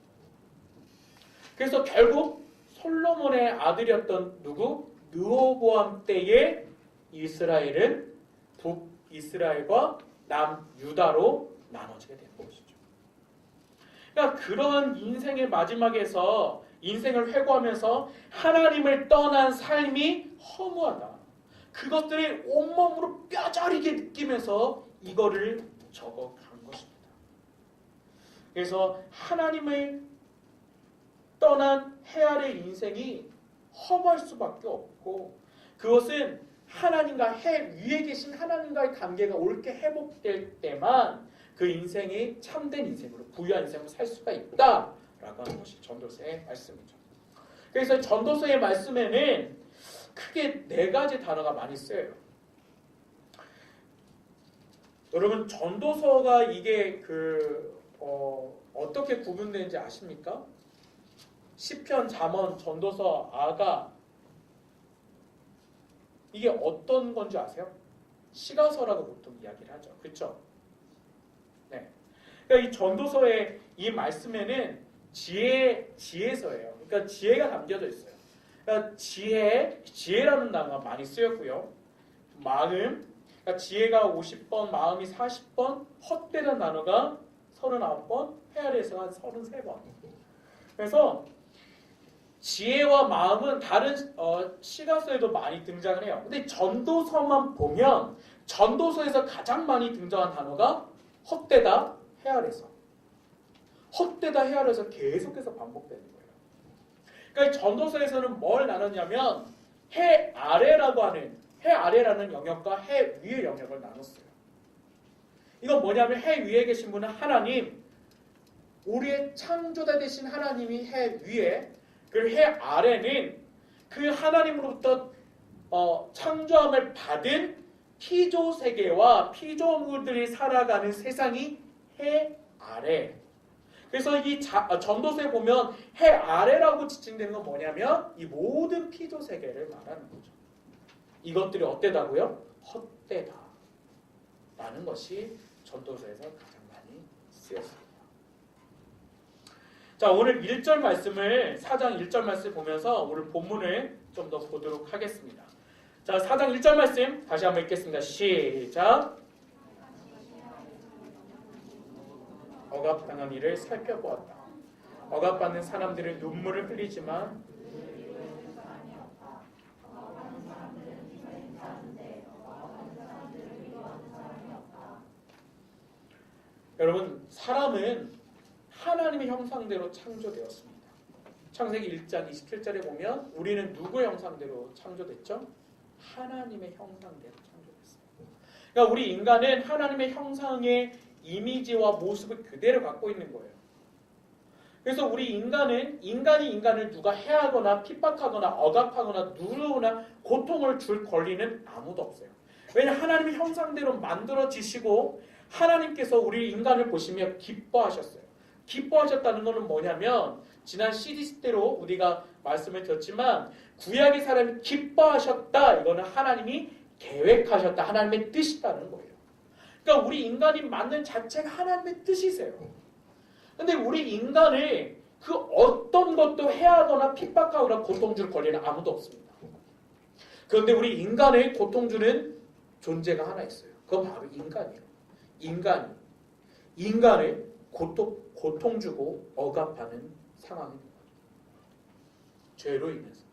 그래서 결국 솔로몬의 아들이었던 누구? 르호보암 때에 이스라엘은 북이스라엘과 남유다로 나눠지게 된 것이죠. 그러니까 그런 인생의 마지막에서 인생을 회고하면서 하나님을 떠난 삶이 허무하다. 그것들을 온몸으로 뼈저리게 느끼면서 이거를 적어간 것입니다. 그래서 하나님을 떠난 해아래 인생이 허무할 수밖에 없고 그것은 하나님과 해 위에 계신 하나님과의 관계가 옳게 회복될 때만 그 인생이 참된 인생으로 부유한 인생으로 살 수가 있다라고 하는 것이 전도서의 말씀이죠. 그래서 전도서의 말씀에는 크게 4가지 단어가 많이 쓰여요. 여러분 전도서가 이게 어떻게 구분되는지 아십니까? 시편, 잠언, 전도서, 아가 이게 어떤 건지 아세요? 시가서라고 보통 이야기를 하죠. 그렇죠? 네. 그러니까 이 전도서의 이 말씀에는 지혜서예요. 그러니까 지혜가 담겨져 있어요. 그러니까 지혜라는 단어가 많이 쓰였고요. 마음, 그러니까 지혜가 50번, 마음이 40번, 헛되는 단어가 39번, 헤아리에서 한 33번. 그래서 지혜와 마음은 다른 시가서에도 많이 등장을 해요. 근데 전도서만 보면 전도서에서 가장 많이 등장한 단어가 헛되다, 헤아려서. 헛되다, 헤아려서 계속해서 반복되는 거예요. 그러니까 전도서에서는 뭘 나눴냐면 해 아래라고 하는 해 아래라는 영역과 해 위의 영역을 나눴어요. 이건 뭐냐면 해 위에 계신 분은 하나님, 우리의 창조자 되신 하나님이 해 위에, 그리고 해 아래는 그 하나님으로부터 창조함을 받은 피조 세계와 피조물들이 살아가는 세상이 해 아래. 그래서 이 전도서에 보면 해 아래라고 지칭되는 건 뭐냐면 이 모든 피조 세계를 말하는 거죠. 이것들이 어때다고요? 헛되다 라는 것이 전도서에서 가장 많이 쓰였습니다. 자, 오늘 1절 말씀을 4장 1절 말씀 보면서 오늘 본문을 좀 더 보도록 하겠습니다. 자, 4장 1절 말씀 다시 한번 읽겠습니다. 시작. 억압당한 이를 살펴보았다. 억압받는 사람들은 눈물을 흘리지만 여러분, 사람은 하나님의 형상대로 창조되었습니다. 창세기 1장 27절에 보면 우리는 누구의 형상대로 창조됐죠? 하나님의 형상대로 창조됐습니다. 그러니까 우리 인간은 하나님의 형상의 이미지와 모습을 그대로 갖고 있는 거예요. 그래서 우리 인간은 인간이 인간을 누가 해하거나 핍박하거나 억압하거나 누르거나 고통을 줄 권리는 아무도 없어요. 왜냐하면 하나님의 형상대로 만들어지시고 하나님께서 우리 인간을 보시며 기뻐하셨어요. 기뻐하셨다는 것은 뭐냐면 지난 시리즈 때로 우리가 말씀을 드렸지만 구약의 사람이 기뻐하셨다. 이거는 하나님이 계획하셨다. 하나님의 뜻이라는 거예요. 그러니까 우리 인간이 만든 자체가 하나님의 뜻이세요. 근데 우리 인간을 그 어떤 것도 해하거나 핍박하거나 고통 줄 권리는 아무도 없습니다. 그런데 우리 인간의 고통 주는 존재가 하나 있어요. 그건 바로 인간이에요. 인간을 고통 주고 억압하는 상황입니다. 죄로 인해서.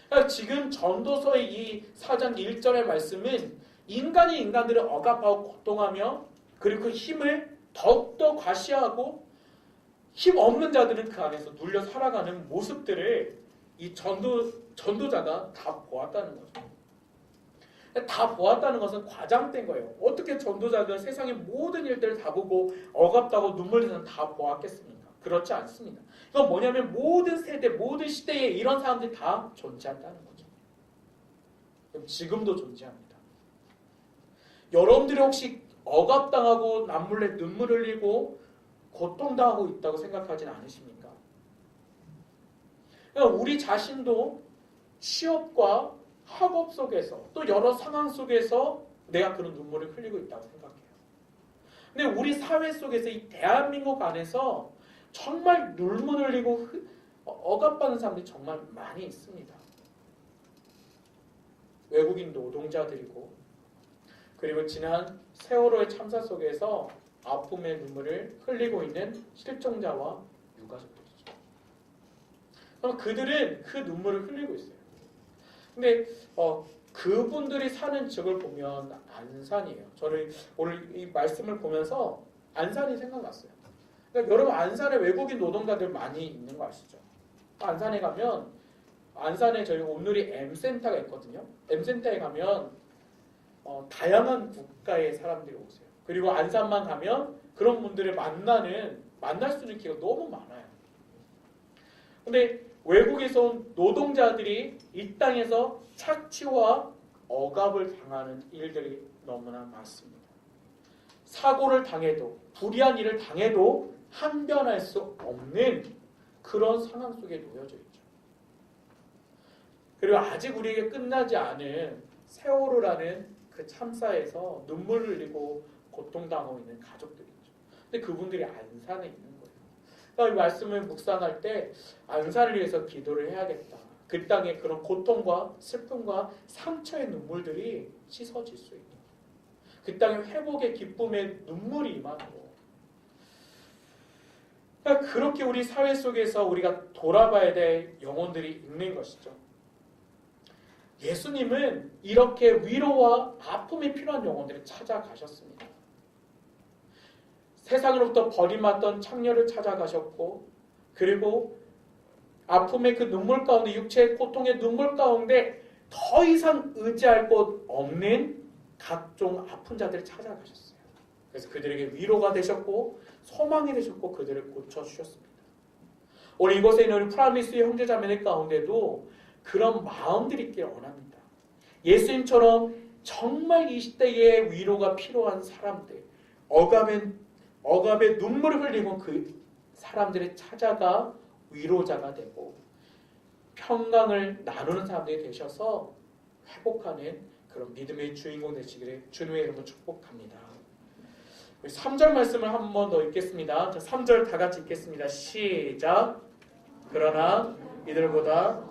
그러니까 지금 전도서의 이 4장 1절의 말씀은 인간이 인간들을 억압하고 고통하며 그리고 그 힘을 더욱더 과시하고 힘 없는 자들은 그 안에서 눌려 살아가는 모습들을 이 전도자가 다 보았다는 거죠. 다 보았다는 것은 과장된 거예요. 어떻게 전도자가 세상의 모든 일들을 다 보고 억압다고 눈물 흘리는 다 보았겠습니까? 그렇지 않습니다. 이건 뭐냐면 모든 세대, 모든 시대에 이런 사람들이 다 존재한다는 거죠. 그럼 지금도 존재합니다. 여러분들이 혹시 억압당하고 남몰래 눈물 흘리고 고통당하고 있다고 생각하진 않으십니까? 그러니까 우리 자신도 취업과 학업 속에서 또 여러 상황 속에서 내가 그런 눈물을 흘리고 있다고 생각해요. 근데 우리 사회 속에서 이 대한민국 안에서 정말 눈물 흘리고 억압받는 사람들이 정말 많이 있습니다. 외국인 노동자들이고 그리고 지난 세월호의 참사 속에서 아픔의 눈물을 흘리고 있는 실종자와 유가족들이죠. 그럼 그들은 그 눈물을 흘리고 있어요. 근데 그분들이 사는 지역을 보면 안산이에요. 저는 오늘 이 말씀을 보면서 안산이 생각났어요. 그러니까 여러분 안산에 외국인 노동자들 많이 있는 거 아시죠? 안산에 가면 안산에 저희 온누리 M센터가 있거든요. M센터에 가면 다양한 국가의 사람들이 오세요. 그리고 안산만 가면 그런 분들을 만날 수 있는 기회가 너무 많아요. 근데 외국에서 온 노동자들이 이 땅에서 착취와 억압을 당하는 일들이 너무나 많습니다. 사고를 당해도 불의한 일을 당해도 항변할 수 없는 그런 상황 속에 놓여져 있죠. 그리고 아직 우리에게 끝나지 않은 세월호라는 그 참사에서 눈물을 흘리고 고통당하고 있는 가족들이 있죠. 근데 그분들이 안산에 있는 거예요. 그러니까 이 말씀을 묵상할 때 안산을 위해서 기도를 해야겠다. 그 땅에 그런 고통과 슬픔과 상처의 눈물들이 씻어질 수 있도록 그 땅에 회복의 기쁨의 눈물이 임하고 그러니까 그렇게 우리 사회 속에서 우리가 돌아봐야 될 영혼들이 있는 것이죠. 예수님은 이렇게 위로와 아픔이 필요한 영혼들을 찾아가셨습니다. 세상으로부터 버림받던 창녀를 찾아가셨고 그리고 아픔의 그 눈물 가운데 육체의 고통의 눈물 가운데 더 이상 의지할 곳 없는 각종 아픈 자들을 찾아가셨어요. 그래서 그들에게 위로가 되셨고 소망이 되셨고 그들을 고쳐주셨습니다. 오늘 이곳에 있는 우리 프라미스의 형제자매들 가운데도 그런 마음들이 있기를 원합니다. 예수님처럼 정말 이 시대에 위로가 필요한 사람들, 억압의 눈물을 흘리고 그 사람들을 찾아가 위로자가 되고 평강을 나누는 사람들이 되셔서 회복하는 그런 믿음의 주인공 되시기를 주님의 이름으로 축복합니다. 3절 말씀을 한 번 더 읽겠습니다. 자, 3절 다 같이 읽겠습니다. 시작. 그러나 이들보다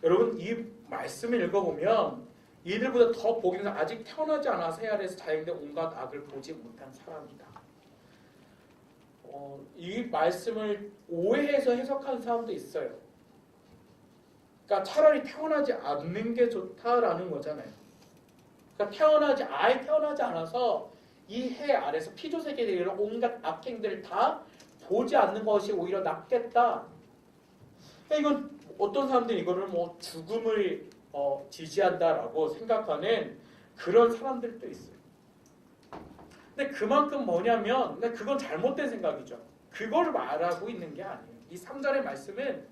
여러분 이 말씀을 읽어보면 이들보다 더 보기는 아직 태어나지 않아 새 아래에서 자연된 온갖 악을 보지 못한 사람이다. 이 말씀을 오해해서 해석하는 사람도 있어요. 그러니까 차라리 태어나지 않는 게 좋다라는 거잖아요. 그러니까 아예 태어나지 않아서 이 해 아래서 피조세계에 이런 온갖 악행들을 다 보지 않는 것이 오히려 낫겠다. 그러니까 이건 어떤 사람들이 이거를 뭐 죽음을 지지한다라고 생각하는 그런 사람들도 있어요. 근데 그만큼 뭐냐면 그건 잘못된 생각이죠. 그걸 말하고 있는 게 아니에요. 이 3절의 말씀은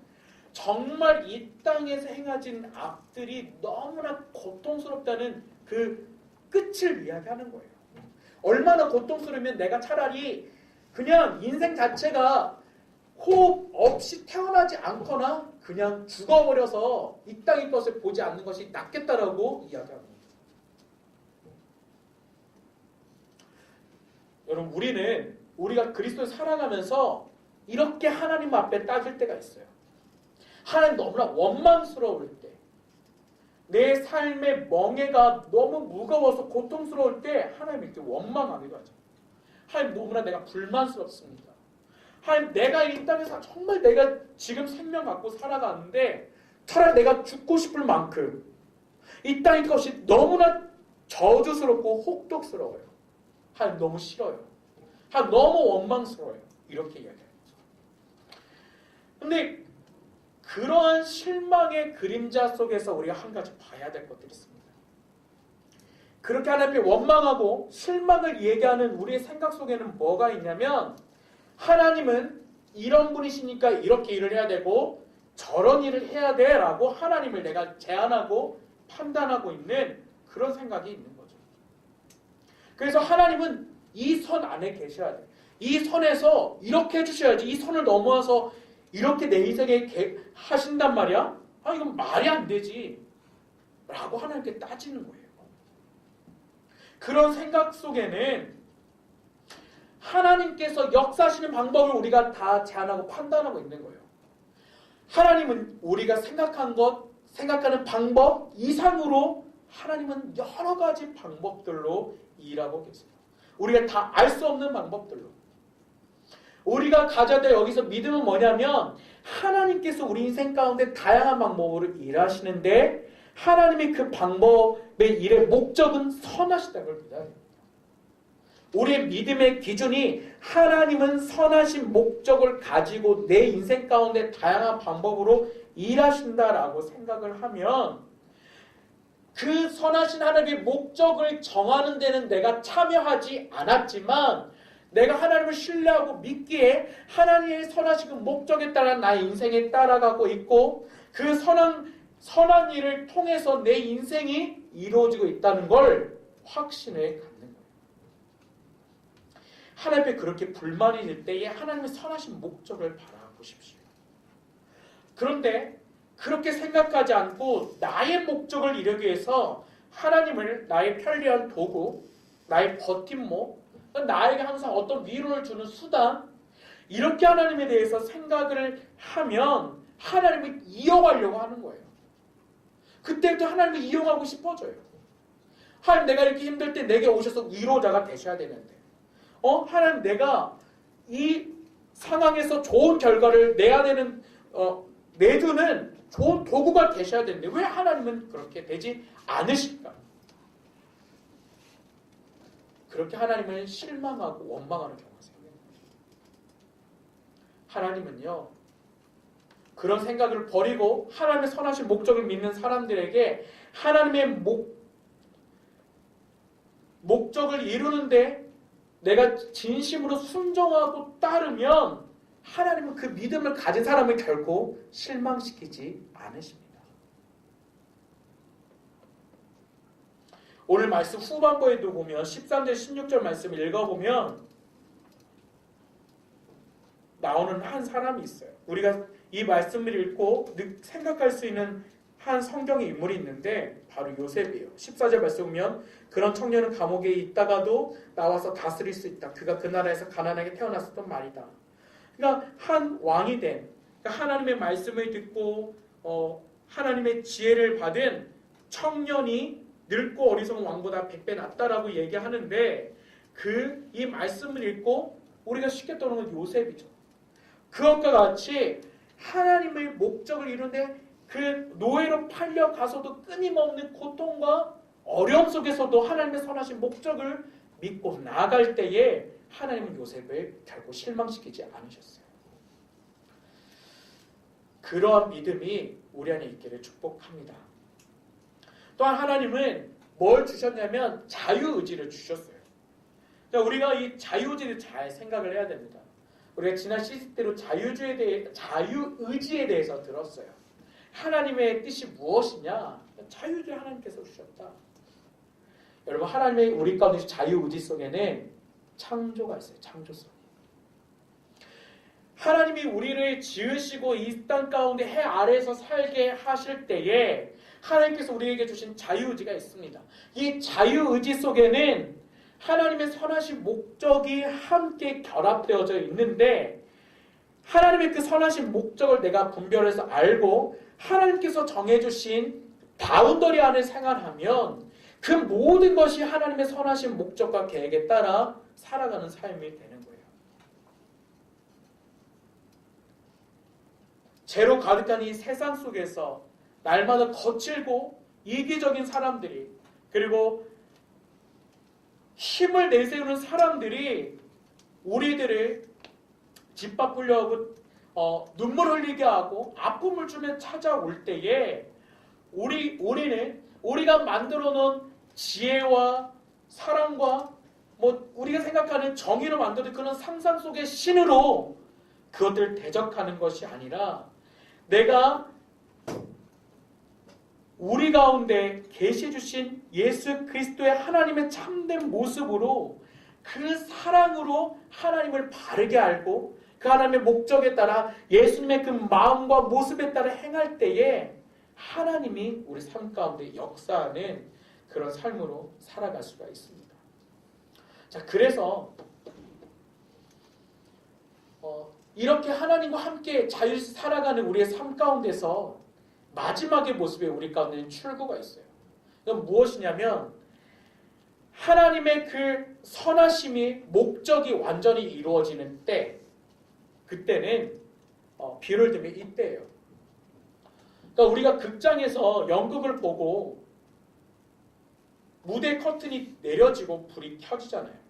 정말 이 땅에서 행해진 악들이 너무나 고통스럽다는 그 끝을 이야기하는 거예요. 얼마나 고통스러우면 내가 차라리 그냥 인생 자체가 호흡 없이 태어나지 않거나 그냥 죽어버려서 이 땅의 것을 보지 않는 것이 낫겠다라고 이야기합니다. 여러분 우리가 그리스도를 살아가면서 이렇게 하나님 앞에 따질 때가 있어요. 하나님 너무나 원망스러울 때, 내 삶의 멍에가 너무 무거워서 고통스러울 때 하나님 이렇게 원망하기도 하죠. 하나님 너무나 내가 불만스럽습니다. 하나님 내가 이 땅에서 정말 내가 지금 생명 갖고 살아가는데 차라리 내가 죽고 싶을 만큼 이 땅의 것이 너무나 저주스럽고 혹독스러워요. 하나님 너무 싫어요. 하나님 너무 원망스러워요. 이렇게 이야기합니다. 근데 그러한 실망의 그림자 속에서 우리가 한 가지 봐야 될 것들이 있습니다. 그렇게 하나님 앞에 원망하고 실망을 얘기하는 우리의 생각 속에는 뭐가 있냐면 하나님은 이런 분이시니까 이렇게 일을 해야 되고 저런 일을 해야 돼 라고 하나님을 내가 제안하고 판단하고 있는 그런 생각이 있는 거죠. 그래서 하나님은 이 선 안에 계셔야 돼. 이 선에서 이렇게 해주셔야지. 이 선을 넘어와서 이렇게 내 인생에 하신단 말이야? 이건 말이 안 되지. 라고 하나님께 따지는 거예요. 그런 생각 속에는 하나님께서 역사하시는 방법을 우리가 다 제안하고 판단하고 있는 거예요. 하나님은 우리가 생각하는 방법 이상으로 하나님은 여러 가지 방법들로 일하고 계세요. 우리가 다 알 수 없는 방법들로. 우리가 가져야 될 여기서 믿음은 뭐냐면 하나님께서 우리 인생 가운데 다양한 방법으로 일하시는데 하나님이 그 방법의 일의 목적은 선하시다는 걸 믿어야 됩니다. 우리의 믿음의 기준이 하나님은 선하신 목적을 가지고 내 인생 가운데 다양한 방법으로 일하신다라고 생각을 하면 그 선하신 하나님의 목적을 정하는 데는 내가 참여하지 않았지만 내가 하나님을 신뢰하고 믿기에 하나님의 선하신 그 목적에 따라 나의 인생에 따라가고 있고 그 선한 일을 통해서 내 인생이 이루어지고 있다는 걸 확신해 갖는 거예요. 하나님 앞에 그렇게 불만이 들 때에 하나님의 선하신 목적을 바라보십시오. 그런데 그렇게 생각하지 않고 나의 목적을 이루기 위해서 하나님을 나의 편리한 도구, 나의 버팀목, 나에게 항상 어떤 위로를 주는 수단, 이렇게 하나님에 대해서 생각을 하면 하나님을 이용하려고 하는 거예요. 그때부터 하나님을 이용하고 싶어져요. 하나님 내가 이렇게 힘들 때 내게 오셔서 위로자가 되셔야 되는데 하나님 내가 이 상황에서 좋은 결과를 내야 되는 내주는 좋은 도구가 되셔야 되는데 왜 하나님은 그렇게 되지 않으실까? 그렇게 하나님을 실망하고 원망하는 경우가 생겨요. 하나님은요 그런 생각을 버리고 하나님의 선하신 목적을 믿는 사람들에게 하나님의 목적을 이루는데 내가 진심으로 순종하고 따르면 하나님은 그 믿음을 가진 사람을 결코 실망시키지 않으십니다. 오늘 말씀 후반부에도 보면 13절 16절 말씀 읽어보면 나오는 한 사람이 있어요. 우리가 이 말씀을 읽고 생각할 수 있는 한 성경의 인물이 있는데 바로 요셉이에요. 14절 말씀 보면 그런 청년은 감옥에 있다가도 나와서 다스릴 수 있다. 그가 그 나라에서 가난하게 태어났었던 말이다. 그러니까 한 왕이 된, 그러니까 하나님의 말씀을 듣고 하나님의 지혜를 받은 청년이 늙고 어리석은 왕보다 100배 낫다라고 얘기하는데 이 말씀을 읽고 우리가 쉽게 떠오르는 건 요셉이죠. 그것과 같이 하나님의 목적을 이루는데 그 노예로 팔려가서도 끊임없는 고통과 어려움 속에서도 하나님의 선하신 목적을 믿고 나아갈 때에 하나님은 요셉을 결코 실망시키지 않으셨어요. 그러한 믿음이 우리 안에 있기를 축복합니다. 또한 하나님은 뭘 주셨냐면 자유의지를 주셨어요. 우리가 이 자유의지를 잘 생각을 해야 됩니다. 우리가 지난 시즌 때로 자유의지에 대해서 들었어요. 하나님의 뜻이 무엇이냐? 자유의지를 하나님께서 주셨다. 여러분, 하나님의 우리 가운데 자유의지 속에는 창조가 있어요. 창조성. 하나님이 우리를 지으시고 이 땅 가운데 해 아래에서 살게 하실 때에 하나님께서 우리에게 주신 자유의지가 있습니다. 이 자유의지 속에는 하나님의 선하신 목적이 함께 결합되어져 있는데 하나님의 그 선하신 목적을 내가 분별해서 알고 하나님께서 정해주신 바운더리 안에 생활하면 그 모든 것이 하나님의 선하신 목적과 계획에 따라 살아가는 삶이 되는 거예요. 죄로 가득한 이 세상 속에서 날마다 거칠고 이기적인 사람들이 그리고 힘을 내세우는 사람들이 우리들을 짓바꾸려 하고 눈물 흘리게 하고 아픔을 주며 찾아올 때에 우리가 만들어 놓은 지혜와 사랑과 우리가 생각하는 정의로 만드는 그런 상상 속의 신으로 그것들을 대적하는 것이 아니라 내가 우리 가운데 계시 주신 예수 그리스도의 하나님의 참된 모습으로 그 사랑으로 하나님을 바르게 알고 그 하나님의 목적에 따라 예수님의 그 마음과 모습에 따라 행할 때에 하나님이 우리 삶 가운데 역사하는 그런 삶으로 살아갈 수가 있습니다. 자, 그래서 이렇게 하나님과 함께 자유히 살아가는 우리의 삶 가운데서 마지막의 모습에 우리 가운데는 출구가 있어요. 그건 무엇이냐면 하나님의 그 선하심이 목적이 완전히 이루어지는 때 그때는 비유를 들면 이때예요. 그러니까 우리가 극장에서 연극을 보고 무대 커튼이 내려지고 불이 켜지잖아요.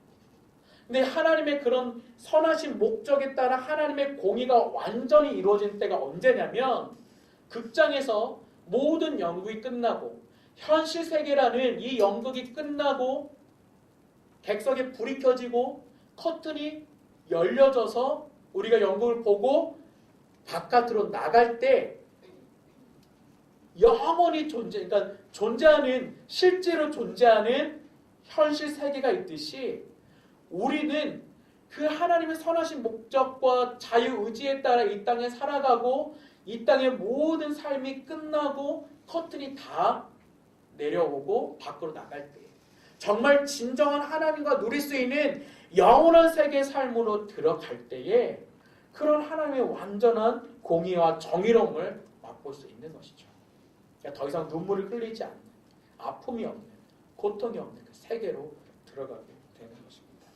근데 하나님의 그런 선하신 목적에 따라 하나님의 공의가 완전히 이루어진 때가 언제냐면 극장에서 모든 연극이 끝나고 현실 세계라는 이 연극이 끝나고 객석에 불이 켜지고 커튼이 열려져서 우리가 연극을 보고 바깥으로 나갈 때 영원히 그러니까 실제로 존재하는 현실 세계가 있듯이 우리는 그 하나님의 선하신 목적과 자유의지에 따라 이 땅에 살아가고 이 땅의 모든 삶이 끝나고 커튼이 다 내려오고 밖으로 나갈 때 정말 진정한 하나님과 누릴 수 있는 영원한 세계의 삶으로 들어갈 때에 그런 하나님의 완전한 공의와 정의로움을 맛볼 수 있는 것이죠. 그러니까 더 이상 눈물을 흘리지 않는 아픔이 없는 고통이 없는 그 세계로 들어가게 되는 것입니다.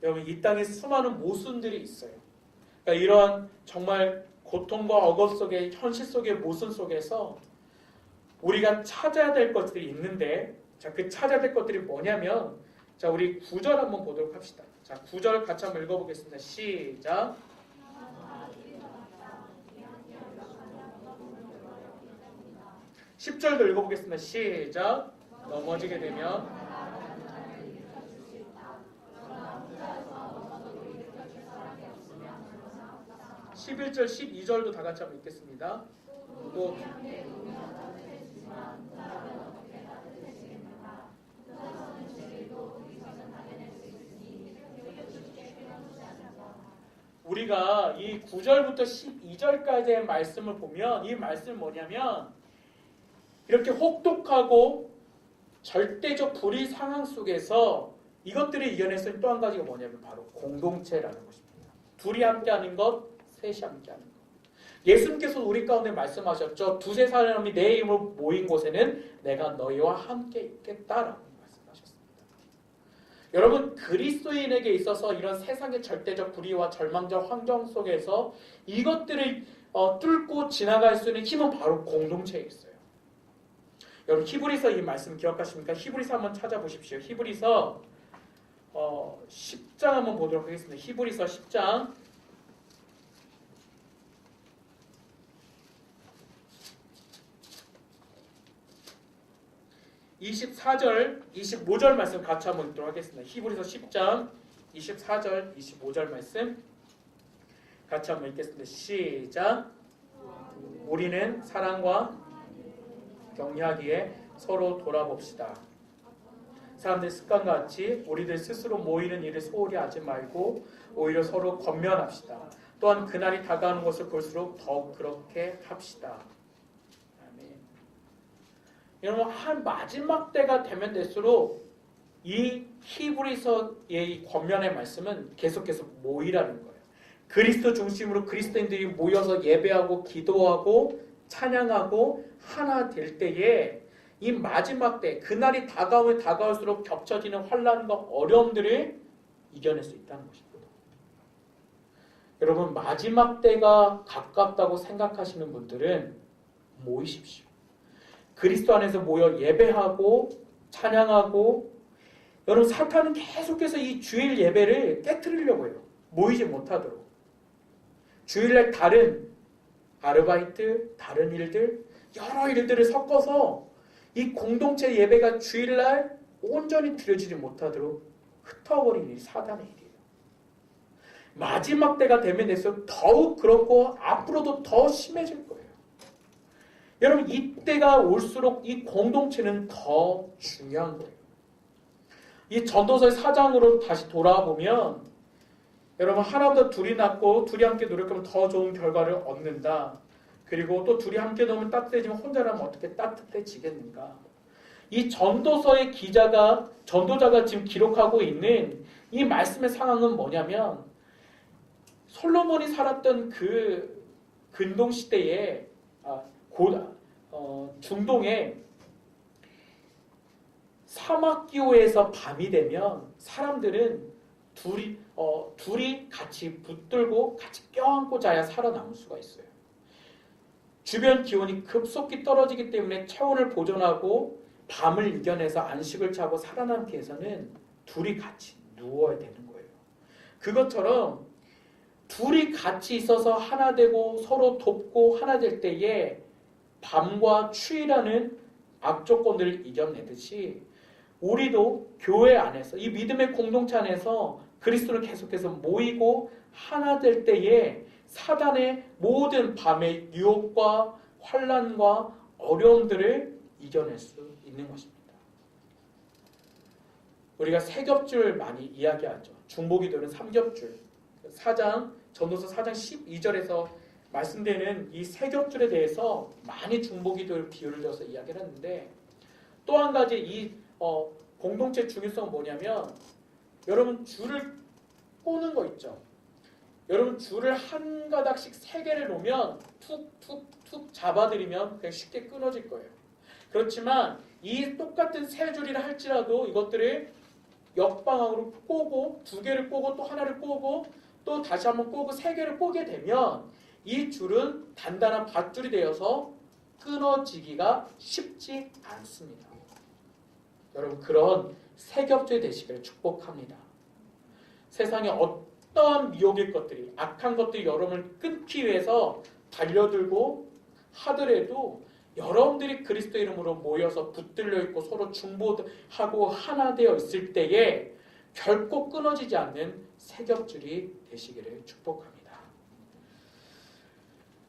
여러분, 이 땅에 수많은 모순들이 있어요. 그러니까 이러한 정말 고통과 억압 속의 현실 속의 모순 속에서 우리가 찾아야 될 것들이 있는데 자, 그 찾아야 될 것들이 뭐냐면 자, 우리 9절 한번 보도록 합시다. 자, 9절 같이 한번 읽어보겠습니다. 시작. 10절도 읽어보겠습니다. 시작. 넘어지게 되면 11절, 12절도 다 같이 한번 읽겠습니다. 또 우리가 이 9절부터 12절까지의 말씀을 보면 이 말씀은 뭐냐면 이렇게 혹독하고 절대적 불의 상황 속에서 이것들을 이겨냈을 또 한 가지가 뭐냐면 바로 공동체라는 것입니다. 둘이 함께하는 것, 셋이 함께하는 것. 예수님께서 우리 가운데 말씀하셨죠. 두세 사람이 내 이름으로 모인 곳에는 내가 너희와 함께 있겠다라고 말씀하셨습니다. 여러분, 그리스도인에게 있어서 이런 세상의 절대적 불의와 절망적 환경 속에서 이것들을 뚫고 지나갈 수 있는 힘은 바로 공동체에 있어요. 여러분, 히브리서 이 말씀 기억하십니까? 히브리서 한번 찾아보십시오. 히브리서 10장 한번 보도록 하겠습니다. 히브리서 10장 24절, 25절 말씀 같이 한번 읽도록 하겠습니다. 히브리서 10장 24절, 25절 말씀 같이 한번 읽겠습니다. 시작. 우리는 사랑과 격려하기에 서로 돌아봅시다. 사람들 습관과 같이 우리들 스스로 모이는 일을 소홀히 하지 말고 오히려 서로 권면합시다. 또한 그날이 다가오는 것을 볼수록 더욱 그렇게 합시다. 아멘. 여러분, 한 마지막 때가 되면 될수록 이 히브리서의 이 권면의 말씀은 계속해서 모이라는 거예요. 그리스도 중심으로 그리스도인들이 모여서 예배하고 기도하고 찬양하고 하나 될 때에 이 마지막 때, 그날이 다가오면 다가올수록 겹쳐지는 환난과 어려움들을 이겨낼 수 있다는 것입니다. 여러분, 마지막 때가 가깝다고 생각하시는 분들은 모이십시오. 그리스도 안에서 모여 예배하고 찬양하고, 여러분, 사탄은 계속해서 이 주일 예배를 깨트리려고 해요. 모이지 못하도록. 주일날 다른 아르바이트, 다른 일들, 여러 일들을 섞어서 이 공동체 예배가 주일날 온전히 드려지지 못하도록 흩어버린 일이 사단의 일이에요. 마지막 때가 되면 될수록 더욱 그렇고 앞으로도 더 심해질 거예요. 여러분, 이때가 올수록 이 공동체는 더 중요한 거예요. 이 전도서의 4장으로 다시 돌아와 보면 여러분, 하나보다 둘이 낫고 둘이 함께 노력하면 더 좋은 결과를 얻는다. 그리고 또 둘이 함께 놓으면 따뜻해지면 혼자라면 어떻게 따뜻해지겠는가. 이 전도서의 전도자가 지금 기록하고 있는 이 말씀의 상황은 뭐냐면 솔로몬이 살았던 그 근동시대에 중동에 사막기후에서 밤이 되면 사람들은 둘이 같이 붙들고 같이 껴안고 자야 살아남을 수가 있어요. 주변 기온이 급속히 떨어지기 때문에 체온을 보존하고 밤을 이겨내서 안식을 취하고 살아남기 위해서는 둘이 같이 누워야 되는 거예요. 그것처럼 둘이 같이 있어서 하나 되고 서로 돕고 하나 될 때에 밤과 추위라는 악조건들을 이겨내듯이 우리도 교회 안에서 이 믿음의 공동체 안에서 그리스도를 계속해서 모이고 하나 될 때에 사단의 모든 밤의 유혹과 환난과 어려움들을 이겨낼 수 있는 것입니다. 우리가 세 겹줄 많이 이야기하죠. 중보기도는 3겹줄. 전도서 4장 12절에서 말씀되는 이 세 겹줄에 대해서 많이 중보기도를 비유를 들어서 이야기를 했는데, 또 한 가지 이 공동체 중요성은 뭐냐면, 여러분 줄을 꼬는 거 있죠. 여러분 줄을 한 가닥씩 3개를 놓으면 툭툭툭 잡아들이면 그냥 쉽게 끊어질 거예요. 그렇지만 이 똑같은 3줄이라 할지라도 이것들을 역방향으로 꼬고 2개를 꼬고 또 하나를 꼬고 또 다시 한번 꼬고 3개를 꼬게 되면 이 줄은 단단한 밧줄이 되어서 끊어지기가 쉽지 않습니다. 여러분, 그런 세 겹줄 되시기를 축복합니다. 세상에 어떠한 미혹의 것들이, 악한 것들이 여러분을 끊기 위해서 달려들고 하더라도 여러분들이 그리스도 이름으로 모여서 붙들려 있고 서로 중보하고 하나 되어 있을 때에 결코 끊어지지 않는 세 겹줄이 되시기를 축복합니다.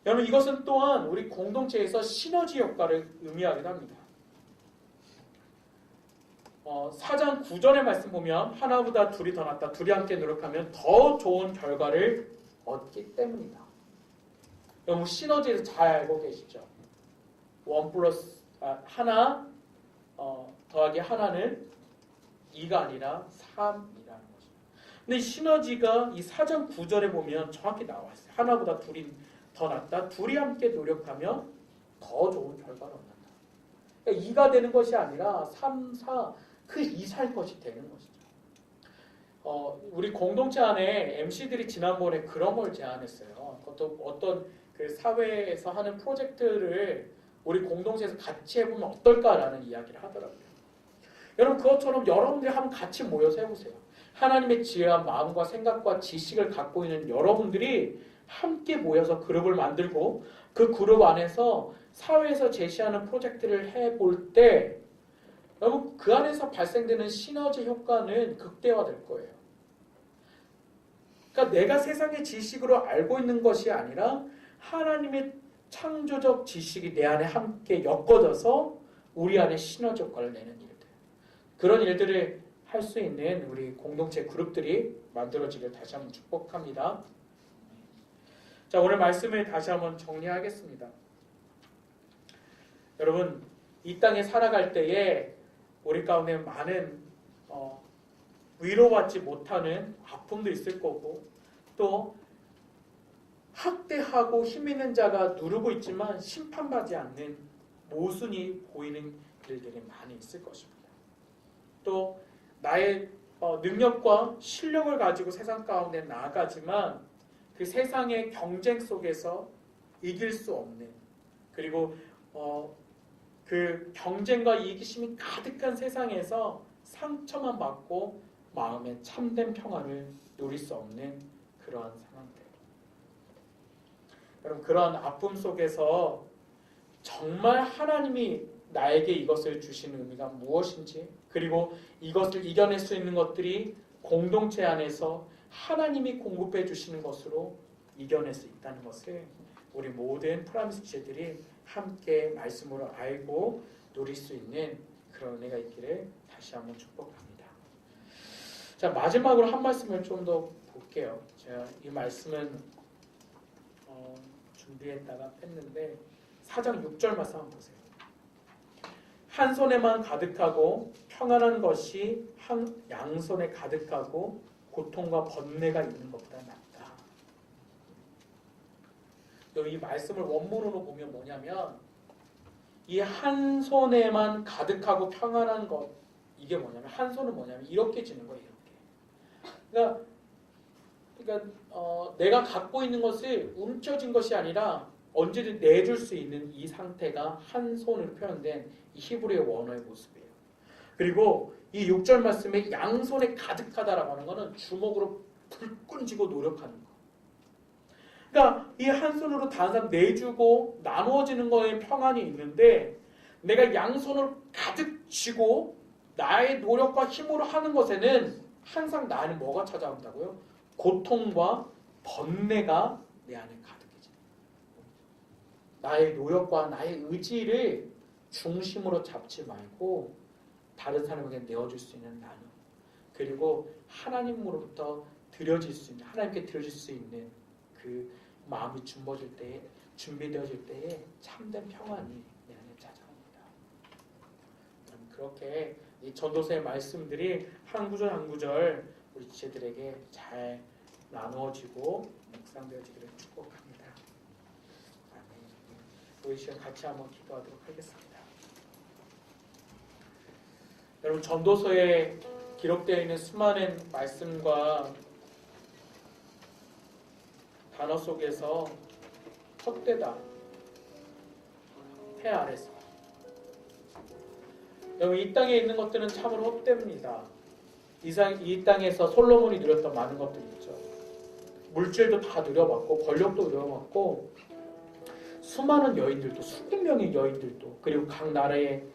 여러분, 이것은 또한 우리 공동체에서 시너지 효과를 의미하기도 합니다. 4장 9절의 말씀 보면 하나보다 둘이 더 낫다. 둘이 함께 노력하면 더 좋은 결과를 얻기 때문이다. 여러분 시너지를 잘 알고 계시죠? 1 플러스 하나 더하기 하나는 2가 아니라 3이라는 거죠. 근데 이 시너지가 이 사전 구절에 보면 정확히 나와 있어요. 하나보다 둘이 더 낫다. 둘이 함께 노력하면 더 좋은 결과를 얻는다. 그러니까 2가 되는 것이 아니라 3, 4 그 이상의 것이 되는 것이죠. 우리 공동체 안에 MC들이 지난번에 그런 걸 제안했어요. 그것도 어떤 그 사회에서 하는 프로젝트를 우리 공동체에서 같이 해보면 어떨까라는 이야기를 하더라고요. 여러분 그것처럼 여러분들이 한번 같이 모여서 해보세요. 하나님의 지혜와 마음과 생각과 지식을 갖고 있는 여러분들이 함께 모여서 그룹을 만들고 그 그룹 안에서 사회에서 제시하는 프로젝트를 해볼 때 여러분 그 안에서 발생되는 시너지 효과는 극대화될 거예요. 그러니까 내가 세상의 지식으로 알고 있는 것이 아니라 하나님의 창조적 지식이 내 안에 함께 엮어져서 우리 안에 시너지 효과를 내는 일들. 그런 일들을 할 수 있는 우리 공동체 그룹들이 만들어지길 다시 한번 축복합니다. 자, 오늘 말씀을 다시 한번 정리하겠습니다. 여러분, 이 땅에 살아갈 때에 우리 가운데 많은 위로받지 못하는 아픔도 있을 거고 또 학대하고 힘있는 자가 누르고 있지만 심판받지 않는 모순이 보이는 일들이 많이 있을 것입니다. 또 나의 능력과 실력을 가지고 세상 가운데 나아가지만 그 세상의 경쟁 속에서 이길 수 없는 그리고 그 경쟁과 이기심이 가득한 세상에서 상처만 받고 마음에 참된 평화를 누릴 수 없는 그러한 상황들. 여러분 그런 아픔 속에서 정말 하나님이 나에게 이것을 주신 의미가 무엇인지 그리고 이것을 이겨낼 수 있는 것들이 공동체 안에서 하나님이 공급해 주시는 것으로 이겨낼 수 있다는 것을 우리 모든 프라미스 지체들이 함께 말씀으로 알고 누릴 수 있는 그런 은혜가 있기를 다시 한번 축복합니다. 자, 마지막으로 한 말씀을 좀 더 볼게요. 제가 이 말씀은 준비했다가 뺐는데 4장 6절 말씀 한번 보세요. 한 손에만 가득하고 평안한 것이 양손에 가득하고 고통과 번뇌가 있는 것보다 낫다. 여기 이 말씀을 원문으로 보면 뭐냐면 이 한 손에만 가득하고 평안한 것 이게 뭐냐면 한 손은 뭐냐면 이렇게 지는 거예요. 이렇게. 그러니까 내가 갖고 있는 것을 움켜쥔 것이 아니라 언제든 내줄 수 있는 이 상태가 한 손으로 표현된 이 히브리의 원어의 모습이에요. 그리고 이 6절 말씀에 양손에 가득하다라고 하는 것은 주먹으로 불끈 쥐고 노력하는 거. 그러니까 이 한 손으로 다른 사람 내주고 나누어지는 거에 평안이 있는데 내가 양손을 가득 쥐고 나의 노력과 힘으로 하는 것에는 항상 나는 뭐가 찾아온다고요? 고통과 번뇌가 내 안에 가득해져요. 나의 노력과 나의 의지를 중심으로 잡지 말고 다른 사람에게 내어줄 수 있는 나눔 그리고 하나님으로부터 드려질 수 있는 하나님께 드려질 수 있는 그 마음이 준비되어질 때에 참된 평안이 내 안에 찾아옵니다. 그렇게 이 전도서의 말씀들이 한 구절 한 구절 우리 지체들에게 잘 나누어지고 묵상되어지기를 축복합니다. 아멘. 우리 시간 같이 한번 기도하도록 하겠습니다. 여러분 전도서에 기록되어 있는 수많은 말씀과 단어 속에서 헛되다, 해 아래서 여러분 이 땅에 있는 것들은 참으로 헛됩니다. 이 땅에서 솔로몬이 누렸던 많은 것들이 있죠. 물질도 다 누려봤고 권력도 누려봤고 수많은 여인들도 수백 명의 여인들도 그리고 각 나라의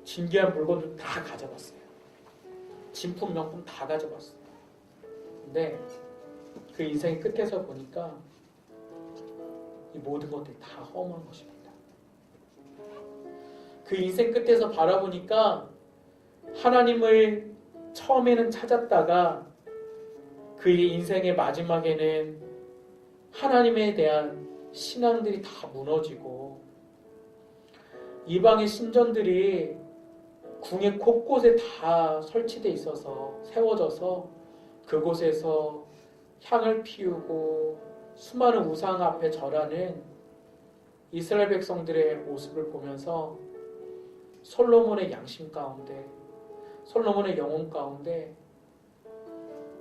진귀한 물건도 다 가져봤어요. 진품 명품 다 가져봤어요. 근데 그 인생의 끝에서 보니까 이 모든 것들이 다 허무한 것입니다. 그 인생 끝에서 바라보니까 하나님을 처음에는 찾았다가 그의 인생의 마지막에는 하나님에 대한 신앙들이 다 무너지고 이방의 신전들이 궁의 곳곳에 다 설치되어 있어서 세워져서 그곳에서 향을 피우고 수많은 우상 앞에 절하는 이스라엘 백성들의 모습을 보면서 솔로몬의 양심 가운데, 솔로몬의 영혼 가운데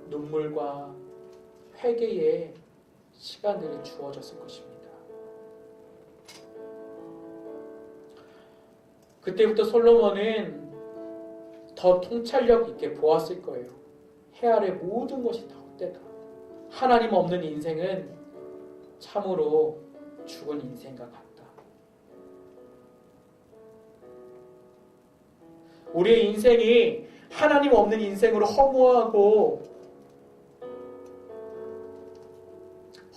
눈물과 회개의 시간들이 주어졌을 것입니다. 그때부터 솔로몬은 더 통찰력 있게 보았을 거예요. 해 아래 모든 것이 다 헛되다. 하나님 없는 인생은 참으로 죽은 인생과 같다. 우리의 인생이 하나님 없는 인생으로 허무하고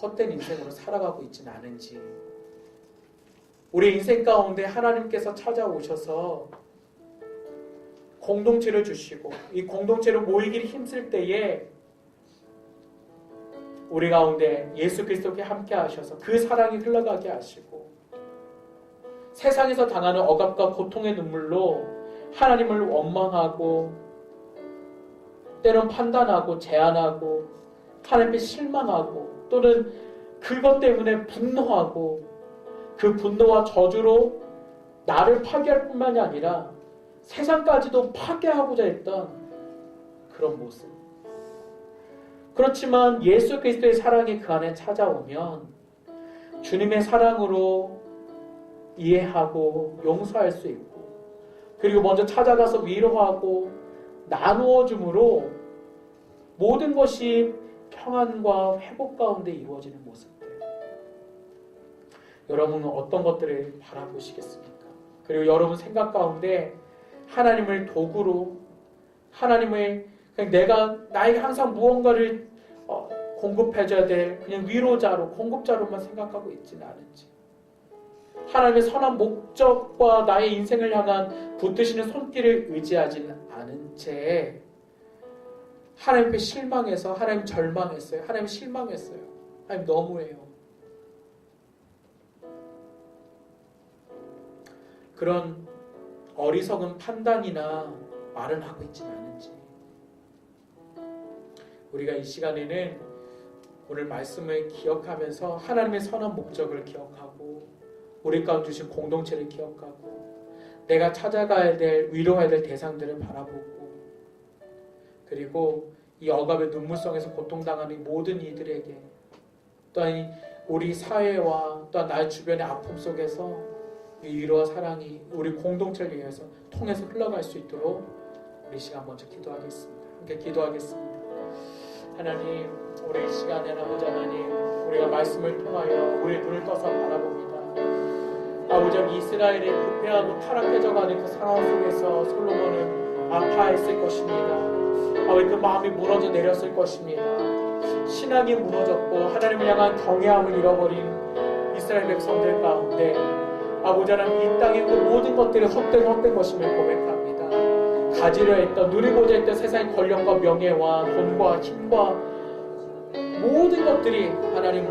헛된 인생으로 살아가고 있지는 않은지, 우리 인생 가운데 하나님께서 찾아오셔서 공동체를 주시고 이 공동체로 모이기를 힘쓸 때에 우리 가운데 예수 그리스도께 함께 하셔서 그 사랑이 흘러가게 하시고 세상에서 당하는 억압과 고통의 눈물로 하나님을 원망하고 때론 판단하고 제한하고 하나님께 실망하고 또는 그것 때문에 분노하고 그 분노와 저주로 나를 파괴할 뿐만이 아니라 세상까지도 파괴하고자 했던 그런 모습. 그렇지만 예수 그리스도의 사랑이 그 안에 찾아오면 주님의 사랑으로 이해하고 용서할 수 있고 그리고 먼저 찾아가서 위로하고 나누어 줌으로 모든 것이 평안과 회복 가운데 이루어지는 모습들. 여러분은 어떤 것들을 바라보시겠습니까? 그리고 여러분 생각 가운데 하나님을 도구로, 하나님을 그냥 내가 나에게 항상 무언가를 공급해줘야 될 그냥 위로자로, 공급자로만 생각하고 있지는 않은지, 하나님의 선한 목적과 나의 인생을 향한 붙드시는 손길을 의지하지는 않은 채 하나님 앞에 실망해서 하나님 절망했어요. 하나님 실망했어요. 하나님 너무해요. 그런 어리석은 판단이나 말은 하고 있지는 않은지, 우리가 이 시간에는 오늘 말씀을 기억하면서 하나님의 선한 목적을 기억하고 우리 가운데 주신 공동체를 기억하고 내가 찾아가야 될, 위로해야 될 대상들을 바라보고 그리고 이 억압의 눈물성에서 고통당하는 모든 이들에게 또한 우리 사회와 또한 나의 주변의 아픔 속에서 이 위로와 사랑이 우리 공동체를 위해서 통해서 흘러갈 수 있도록 우리 시간 먼저 기도하겠습니다. 함께 기도하겠습니다. 하나님, 우리 이 시간에 아버지 하나님, 우리가 말씀을 통하여 우리의 눈을 떠서 바라봅니다. 아버지 하나님, 이스라엘이 부패하고 타락해져가는 그 상황 속에서 솔로몬은 아파했을 것입니다. 아버지 그 마음이 무너져 내렸을 것입니다. 신앙이 무너졌고 하나님을 향한 경외함을 잃어버린 이스라엘 백성들 가운데 아버지 하나님 이 땅의 그 모든 것들이 헛된 것임을 고백합니다. 가지려 했던, 누리고자 했던 세상의 권력과 명예와 돈과 힘과 모든 것들이 하나님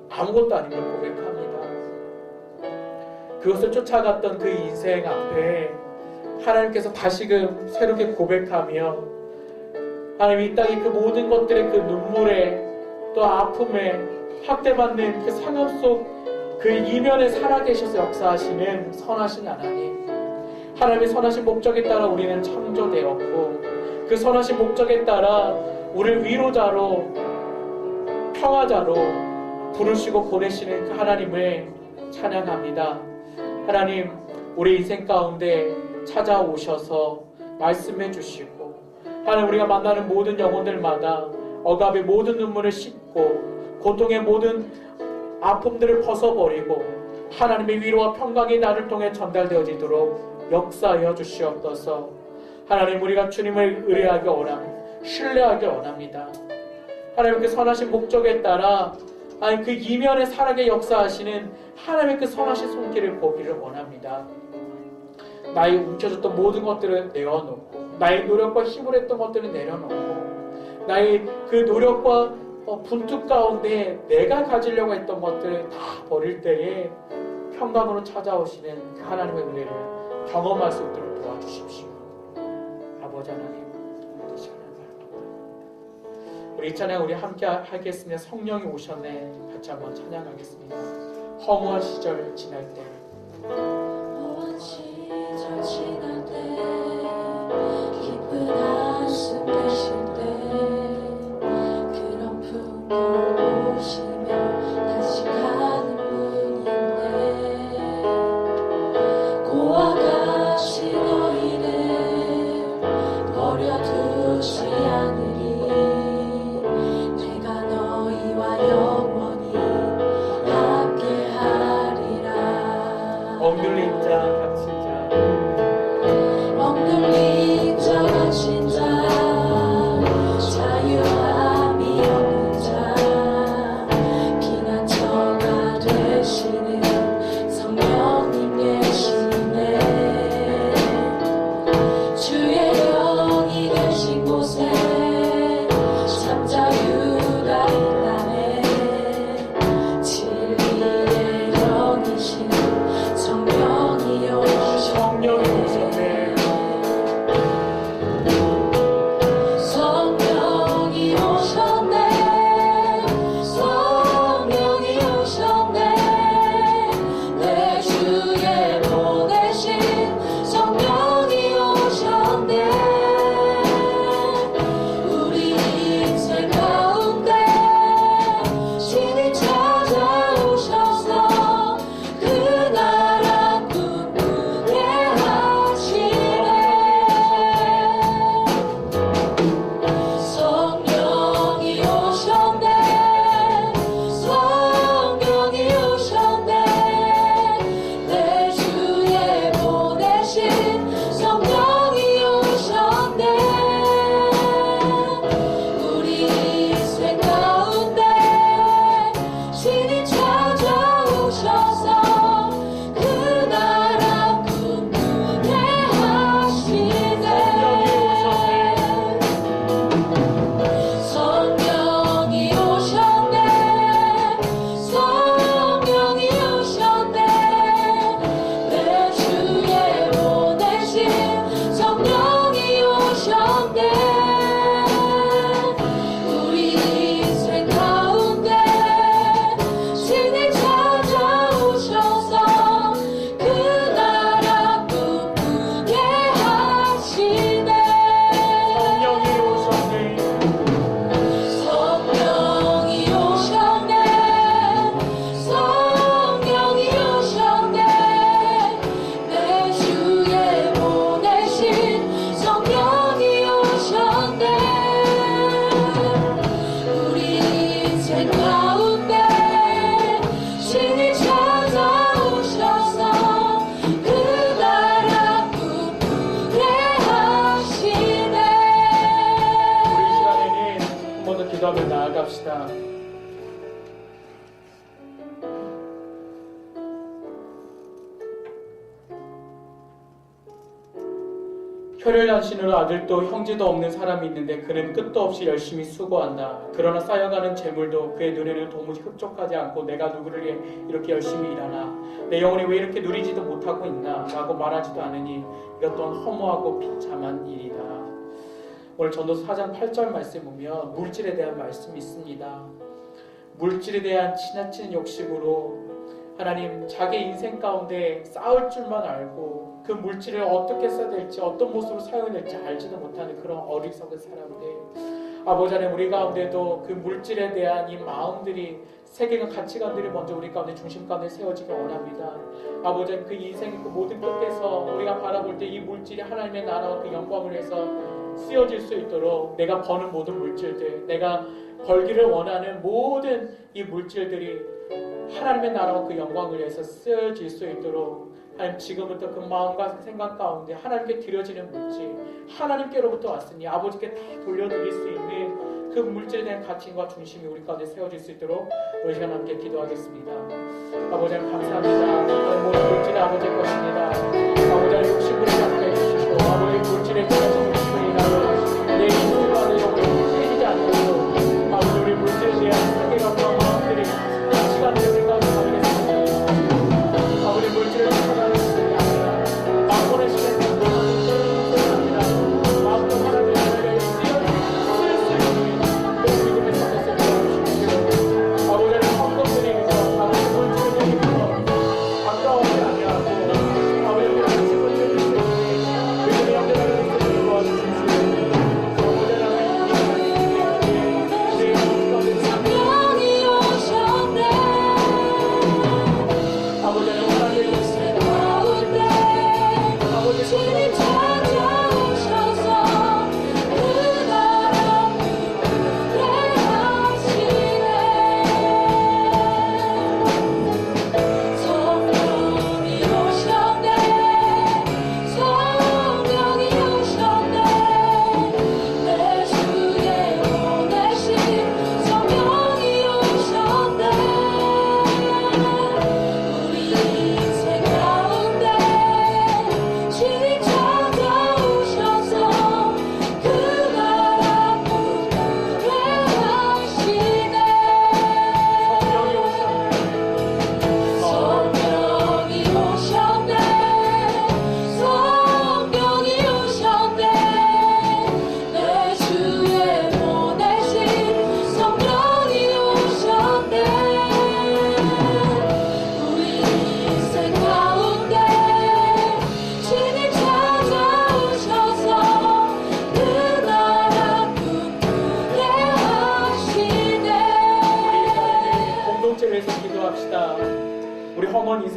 아무것도 아님을 고백합니다. 그것을 쫓아갔던 그 인생 앞에 하나님께서 다시금 새롭게 고백하며 하나님 이 땅의 그 모든 것들의 그 눈물에 또 아픔에 학대받는 그 상황 속 그 이면에 살아계셔서 역사하시는 선하신 하나님, 하나님의 선하신 목적에 따라 우리는 창조되었고 그 선하신 목적에 따라 우리를 위로자로 평화자로 부르시고 보내시는 그 하나님을 찬양합니다. 하나님, 우리 인생 가운데 찾아오셔서 말씀해 주시고 하나님, 우리가 만나는 모든 영혼들마다 억압의 모든 눈물을 씻고 고통의 모든 아픔들을 벗어버리고 하나님의 위로와 평강이 나를 통해 전달되어지도록 역사하여 주시옵소서. 하나님, 우리가 주님을 의뢰하기 원합니다. 신뢰하기 원합니다. 하나님 그 선하신 목적에 따라 하나님 그 이면에 살아계 역사하시는 하나님의 그 선하신 손길을 보기를 원합니다. 나의 움켜졌던 모든 것들을 내어놓고 나의 노력과 힘을 했던 것들을 내려놓고 나의 그 노력과 분투 가운데 내가 가지려고 했던 것들을 다 버릴 때에 평강으로 찾아오시는 그 하나님의 은혜를 경험할 수 있도록 도와주십시오. 아버지 하나님, 이 시간을 바랍니다. 우리 이 찬양 우리 함께 하겠습니다. 성령이 오셨네. 같이 한번 찬양하겠습니다. 허무한 시절 지날 때, 허무한 시절 지날 때, 기쁜 한숨 내쉴 때, 그런 품을 오시며 다시 가는 분인데, 고아가시 너희를 버려두지 않으리. 내가 너희와 영원히 함께하리라. 억눌린 자 갇힌 자, 억눌린 자 갇힌 자, 자유함이 없는 자, 피난처가 되시는 성령님 계시네. 주의 영이 계신 곳에 참 자유가 있다네. 진리의 영이신 성령이 오셨네. 성령이 오셨네. 성령이 오셨네. 성령이 오셨네. 내 주에 보내신 성령이 오셨네. 우리 인생 가운데 신이 찾아오셔서 그 나라 꿈꾸게 하시네. 성령이 오셨네. 성령이 오셨네. 내 주에 보내신 성령이 오셨네. 우리 인생 가운데 신이 찾아오셔서 그 나라 꿈꾸게 하시네. 성령이 오셨네. 성령이 오셨네. 내 주에 보내신 성령이 오셨네. 우리 인생 가운데 신이 찾아오셔서 그 나라 꿈꾸게 하시네. 성령이 오셨네. 성령이 오셨네. 성령이 오셨네. 내 주에 보내신 성령이 오셨네. 우리 인생 가운데 신이 찾아오셔서 그 나라 꿈꾸게 하시네. 우리 이 시간에는 한 번 더 기도하며 나아갑시다. 혈혈단신으로 아들도 형제도 없는 사람이 있는데 그는 끝도 없이 열심히 수고한다. 그러나 쌓여가는 재물도 그의 눈에는 도무지 흡족하지 않고 내가 누구를 위해 이렇게 열심히 일하나? 내 영혼이 왜 이렇게 누리지도 못하고 있나? 라고 말하지도 않으니 이것 또한 허무하고 비참한 일이다. 오늘 전도서 4장 8절 말씀 보면 물질에 대한 말씀이 있습니다. 물질에 대한 지나치는 욕심으로 하나님 자기 인생 가운데 쌓을 줄만 알고 그 물질을 어떻게 써야 될지 어떤 모습으로 사용해야 될지 알지도 못하는 그런 어리석은 사람들. 아버지 하나님 우리 가운데도 그 물질에 대한 이 마음들이 세계관 가치관들이 먼저 우리 가운데 중심 가운데 세워지길 원합니다. 아버지 하나님 그 인생의 그 모든 끝에서 우리가 바라볼 때 이 물질이 하나님의 나라와 그 영광을 위해서 쓰여질 수 있도록 내가 버는 모든 물질들, 내가 벌기를 원하는 모든 이 물질들이 하나님의 나라와 그 영광을 위해서 쓰여질 수 있도록 하나님 지금부터 그 마음과 생각 가운데 하나님께 드려지는 물질, 하나님께로부터 왔으니 아버지께 다 돌려드릴 수 있는 그 물질에 대한 가치와 중심이 우리 가운데 세워질 수 있도록 우리 시간 함께 기도하겠습니다. 아버지 하나님 감사합니다. 모든 물질이 아버지의 것입니다. 아버지 하나님 욕심으로 잡게 해주시고 아버지 물질에 대한 중심을 인하여 내 인생과 내 영혼을 깨지지 않게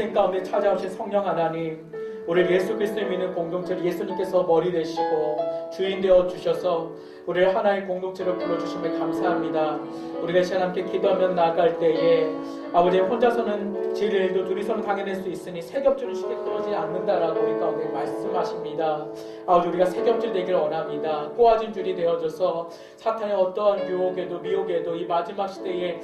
인생 가운데 찾아오신 성령 하나님, 우리 예수 그리스도를 믿는 공동체를 예수님께서 머리 되시고 주인 되어 주셔서 우리를 하나의 공동체로 불러주심에 감사합니다. 우리가 이 시간 함께 기도하며 나아갈 때에 아버지, 혼자서는 지일도 둘이서는 당해낼 수 있으니 새 겹줄은 쉽게 끊어지지 않는다라고 우리 가운데 말씀하십니다. 아버지, 우리가 새 겹줄 되기를 원합니다. 꼬아진 줄이 되어져서 사탄의 어떠한 유혹에도 미혹에도 이 마지막 시대에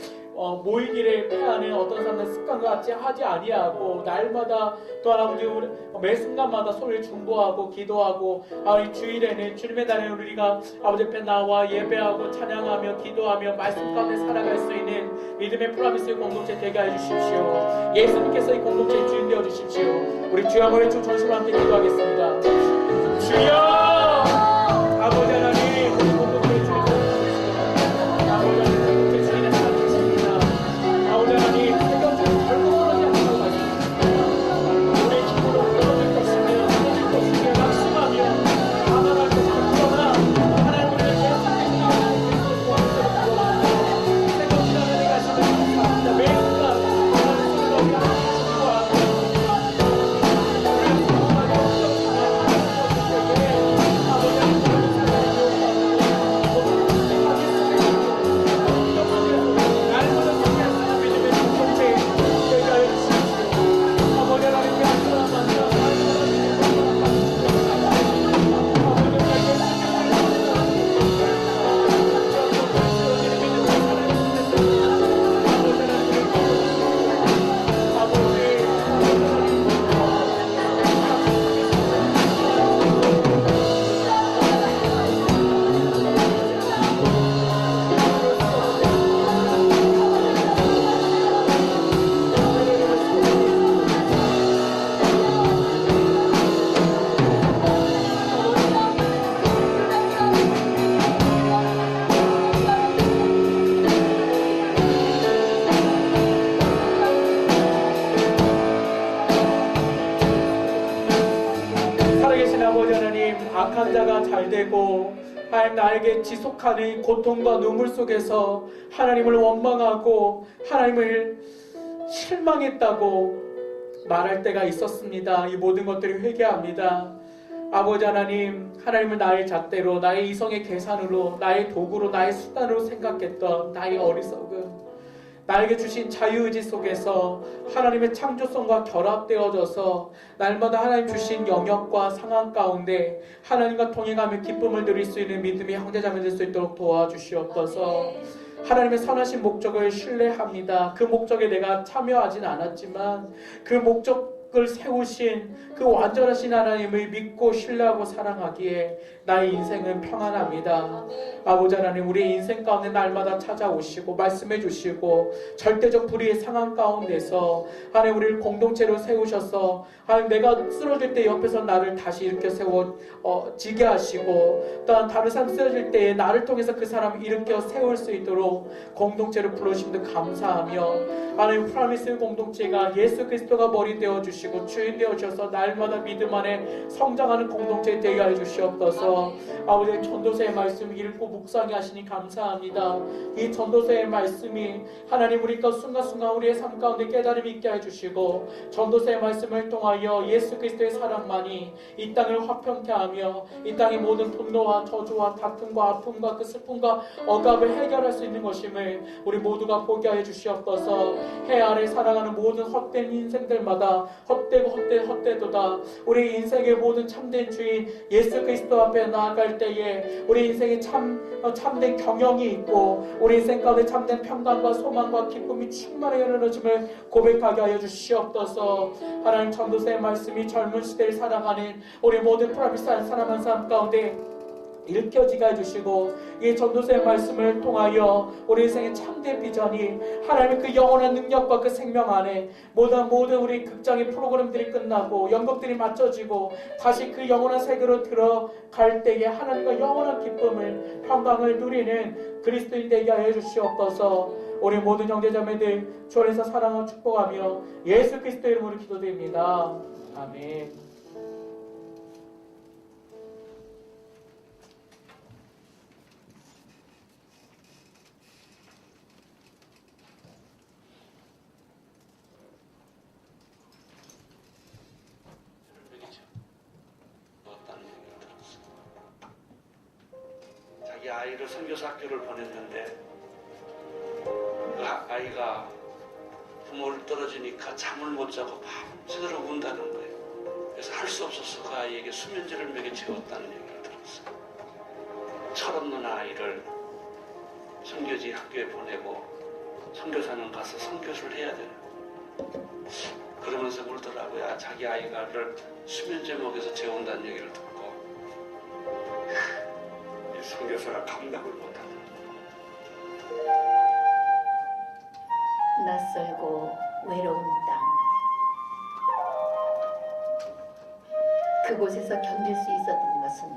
모이기를 패하는 어떤 사람들 습관과 같이 하지 아니하고 날마다 또한 아버지 우리 매 순간마다 소리를 중보하고 기도하고 이 주일에는 주님의 날에 우리가 아버지 앞에 나와 예배하고 찬양하며 기도하며 말씀 가운데 살아갈 수 있는 믿음의 프라미스 공동체 되게 해주십시오. 예수님께서 이 공동체의 주인 되어 주십시오. 우리 주여 한번 주 전심으로 함께 기도하겠습니다. 주여, 아버지 하나님, 우리 공동체의 주인 되어 주십시오. 아버지 하나님, 공동체 주인의 하나님이십니다. 아버지 하나님, 세경주는 결코 그러지 않는다고 말씀하십니다. 우리의 힘으로 끊어질 것이며 끊어질 것이며 낙심하며 가난할 것이며, 그러나 하나님 우리를 예수님의 하나님께서 공동체로 불러주셔서 세경주 하나님 가시면 감사합니다. 매 순간 하나님 손으로 우리 하나님 축복하고 우리의 소망을 없어지는 때에 아버지 하나님 우리를 살아계신 아버지 하나님, 악한 자가 잘되고 하나님 나에게 지속하는 고통과 눈물 속에서 하나님을 원망하고 하나님을 실망했다고 말할 때가 있었습니다. 이 모든 것들이 회개합니다. 아버지 하나님, 하나님을 나의 잣대로, 나의 이성의 계산으로, 나의 도구로, 나의 수단으로 생각했던 나의 어리석음, 나에게 주신 자유의지 속에서 하나님의 창조성과 결합되어져서 날마다 하나님 주신 영역과 상황 가운데 하나님과 동행하며 기쁨을 누릴 수 있는 믿음의 형제자매 될 수 있도록 도와주시옵소서. 하나님의 선하신 목적을 신뢰합니다. 그 목적에 내가 참여하진 않았지만 그 목적을 세우신 그 완전하신 하나님을 믿고 신뢰하고 사랑하기에 나의 인생은 평안합니다. 아버지 하나님, 우리의 인생 가운데 날마다 찾아오시고 말씀해 주시고 절대적 불의의 상황 가운데서 하나님 우리를 공동체로 세우셔서 하나님 내가 쓰러질 때 옆에서 나를 다시 일으켜 세워 지게 하시고 또한 다른 사람 쓰러질 때에 나를 통해서 그 사람을 일으켜 세울 수 있도록 공동체를 부르심도 감사하며 하나님 프라미스 공동체가 예수 그리스도가 머리 되어 주시고 주인 되어 주셔서 날마다 믿음 안에 성장하는 공동체 되게 해 주시옵소서. 아버지, 전도서의 말씀 읽고 묵상히 하시니 감사합니다. 이 전도서의 말씀이 하나님 우리가 순간순간 우리의 삶 가운데 깨달음이 있게 해주시고 전도서의 말씀을 통하여 예수 그리스도의 사랑만이 이 땅을 화평케 하며 이 땅의 모든 분노와 저주와 다툼과 아픔과 그 슬픔과 억압을 해결할 수 있는 것임을 우리 모두가 보게 해 주시옵소서. 해 아래 살아가는 모든 헛된 인생들마다 헛되고 헛되도다 우리 인생의 모든 참된 주인 예수 그리스도 앞에 나아갈 때에 우리 인생에 참된 경영이 있고 우리 인생 가운데 참된 평강과 소망과 기쁨이 충만하게 흐르짐을 고백하게 하여 주시옵소서. 하나님, 전도서의 말씀이 젊은 시대를 살아가는 우리 모든 프라미스한 사람 한 사람 가운데 일켜지게 해주시고 이 전도서의 말씀을 통하여 우리 인생의 참된 비전이 하나님의 그 영원한 능력과 그 생명 안에 모든 우리 극장의 프로그램들이 끝나고 연극들이 맞춰지고 다시 그 영원한 세계로 들어갈 때에 하나님과 영원한 기쁨을 평강을 누리는 그리스도인 되게 하여 주시옵소서. 우리 모든 형제자매들 주 안에서 사랑하고 축복하며 예수 그리스도의 이름으로 기도드립니다. 아멘. 자기 아이를 선교사 학교를 보냈는데 그 아이가 부모를 떨어지니까 잠을 못 자고 밤새도록 운다는 거예요. 그래서 할 수 없어서 그 아이에게 수면제를 먹여 재웠다는 얘기를 들었어요. 철없는 아이를 선교지 학교에 보내고 선교사는 가서 선교를 해야 되는 그러면서 울더라고요. 자기 아이가를 수면제 먹여서 재운다는 얘기를 듣고 이 선교사가 감당을 못하는 낯설고 외로운 땅. 그곳에서 견딜 수 있었던 것은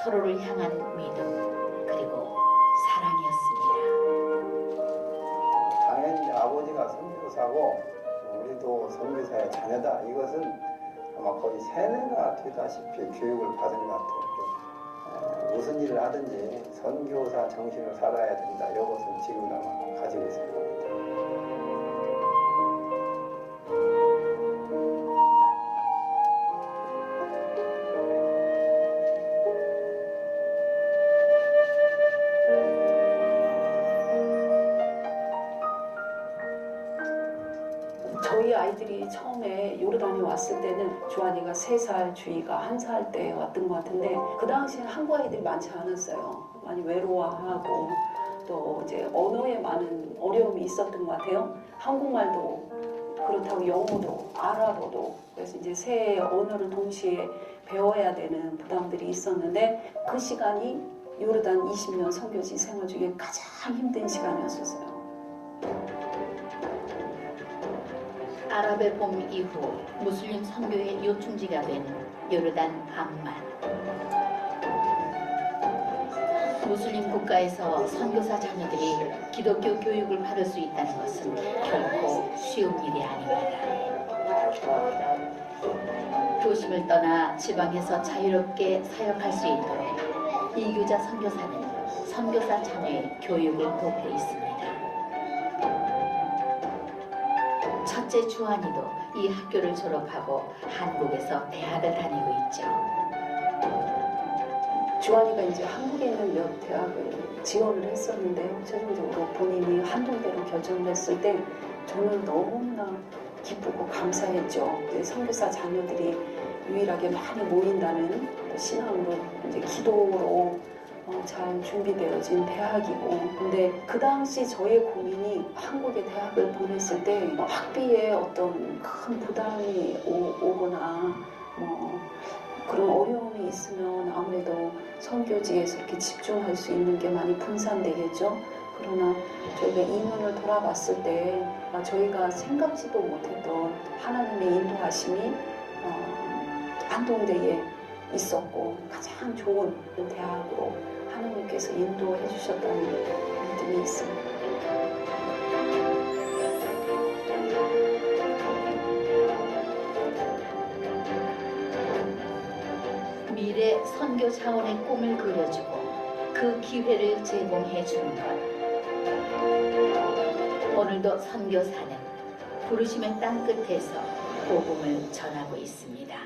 서로를 향한 믿음 그리고 사랑이었습니다. 당연히 아버지가 선교사고 우리도 선교사의 자녀다. 이것은 아마 거의 세뇌가 되다시피 교육을 받은 것 같아요. 무슨 일을 하든지 선교사 정신을 살아야 된다. 이것은 지금도 아마 가지고 있습니다. 저희 아이들이 처음에 요르단에 왔을 때는 주한이가 3살, 주희가 1살 때 왔던 것 같은데 그 당시에는 한국 아이들이 많지 않았어요. 많이 외로워하고 또 이제 언어에 많은 어려움이 있었던 것 같아요. 한국말도 그렇다고 영어도 아랍어도 그래서 이제 세 언어를 동시에 배워야 되는 부담들이 있었는데 그 시간이 요르단 20년 선교지 생활 중에 가장 힘든 시간이었었어요. 아랍의 봄 이후 무슬림 선교의 요충지가 된 요르단 암만. 무슬림 국가에서 선교사 자녀들이 기독교 교육을 받을 수 있다는 것은 결코 쉬운 일이 아닙니다. 도심을 떠나 지방에서 자유롭게 사역할 수 있도록 이규자 선교사는 선교사 자녀의 교육을 돕고 있습니다. 첫째 주한이도 이 학교를 졸업하고 한국에서 대학을 다니고 있죠. 주한이가 이제 한국에 있는 몇 대학을 지원을 했었는데 최종적으로 본인이 한동대로 결정을 했을 때 저는 너무나 기쁘고 감사했죠. 선교사 자녀들이 유일하게 많이 모인다는 신앙으로 이제 기도로 잘 준비되어진 대학이고 근데 그 당시 저의 고민이 한국의 대학을 보냈을 때 학비에 어떤 큰 부담이 오거나 그런 어려움이 있으면 아무래도 선교지에서 이렇게 집중할 수 있는 게 많이 분산되겠죠. 그러나 저희가 2년을 돌아봤을 때 저희가 생각지도 못했던 하나님의 인도하심이 안동대에 있었고 가장 좋은 대학으로 하나님께서 인도해 주셨다는 믿음이 있습니다. 미래 선교 자원의 꿈을 그려주고 그 기회를 제공해 주는 것. 오늘도 선교사는 부르심의 땅 끝에서 복음을 전하고 있습니다.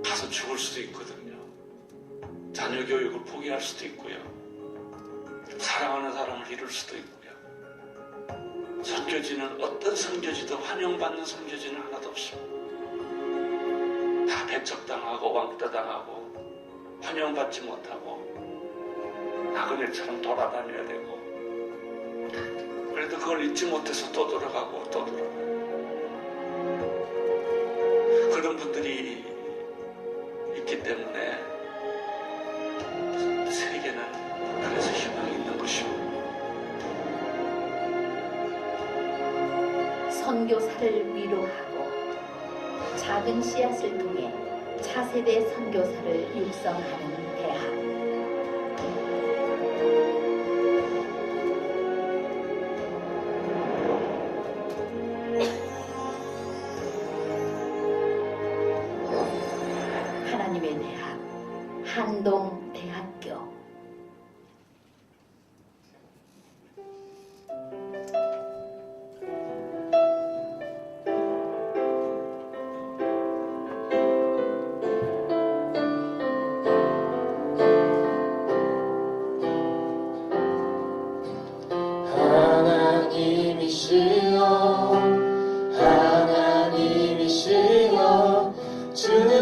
가서 죽을 수도 있거든요. 자녀 교육을 포기할 수도 있고요. 사랑하는 사람을 잃을 수도 있고요. 선교지는 어떤 선교지도 환영받는 선교지는 하나도 없습니다. 다 배척당하고 왕따당하고 환영받지 못하고 나그네처럼 돌아다녀야 되고 그래도 그걸 잊지 못해서 또 돌아가고 또 돌아가고 그런 분들이 있기 때문에 세계는 그래서 희망이 있는 것입니다. 선교사를 위로하고 작은 씨앗을 통해 차세대 선교사를 육성하는 대학. 하나님의 대학, 한동대학교. 주는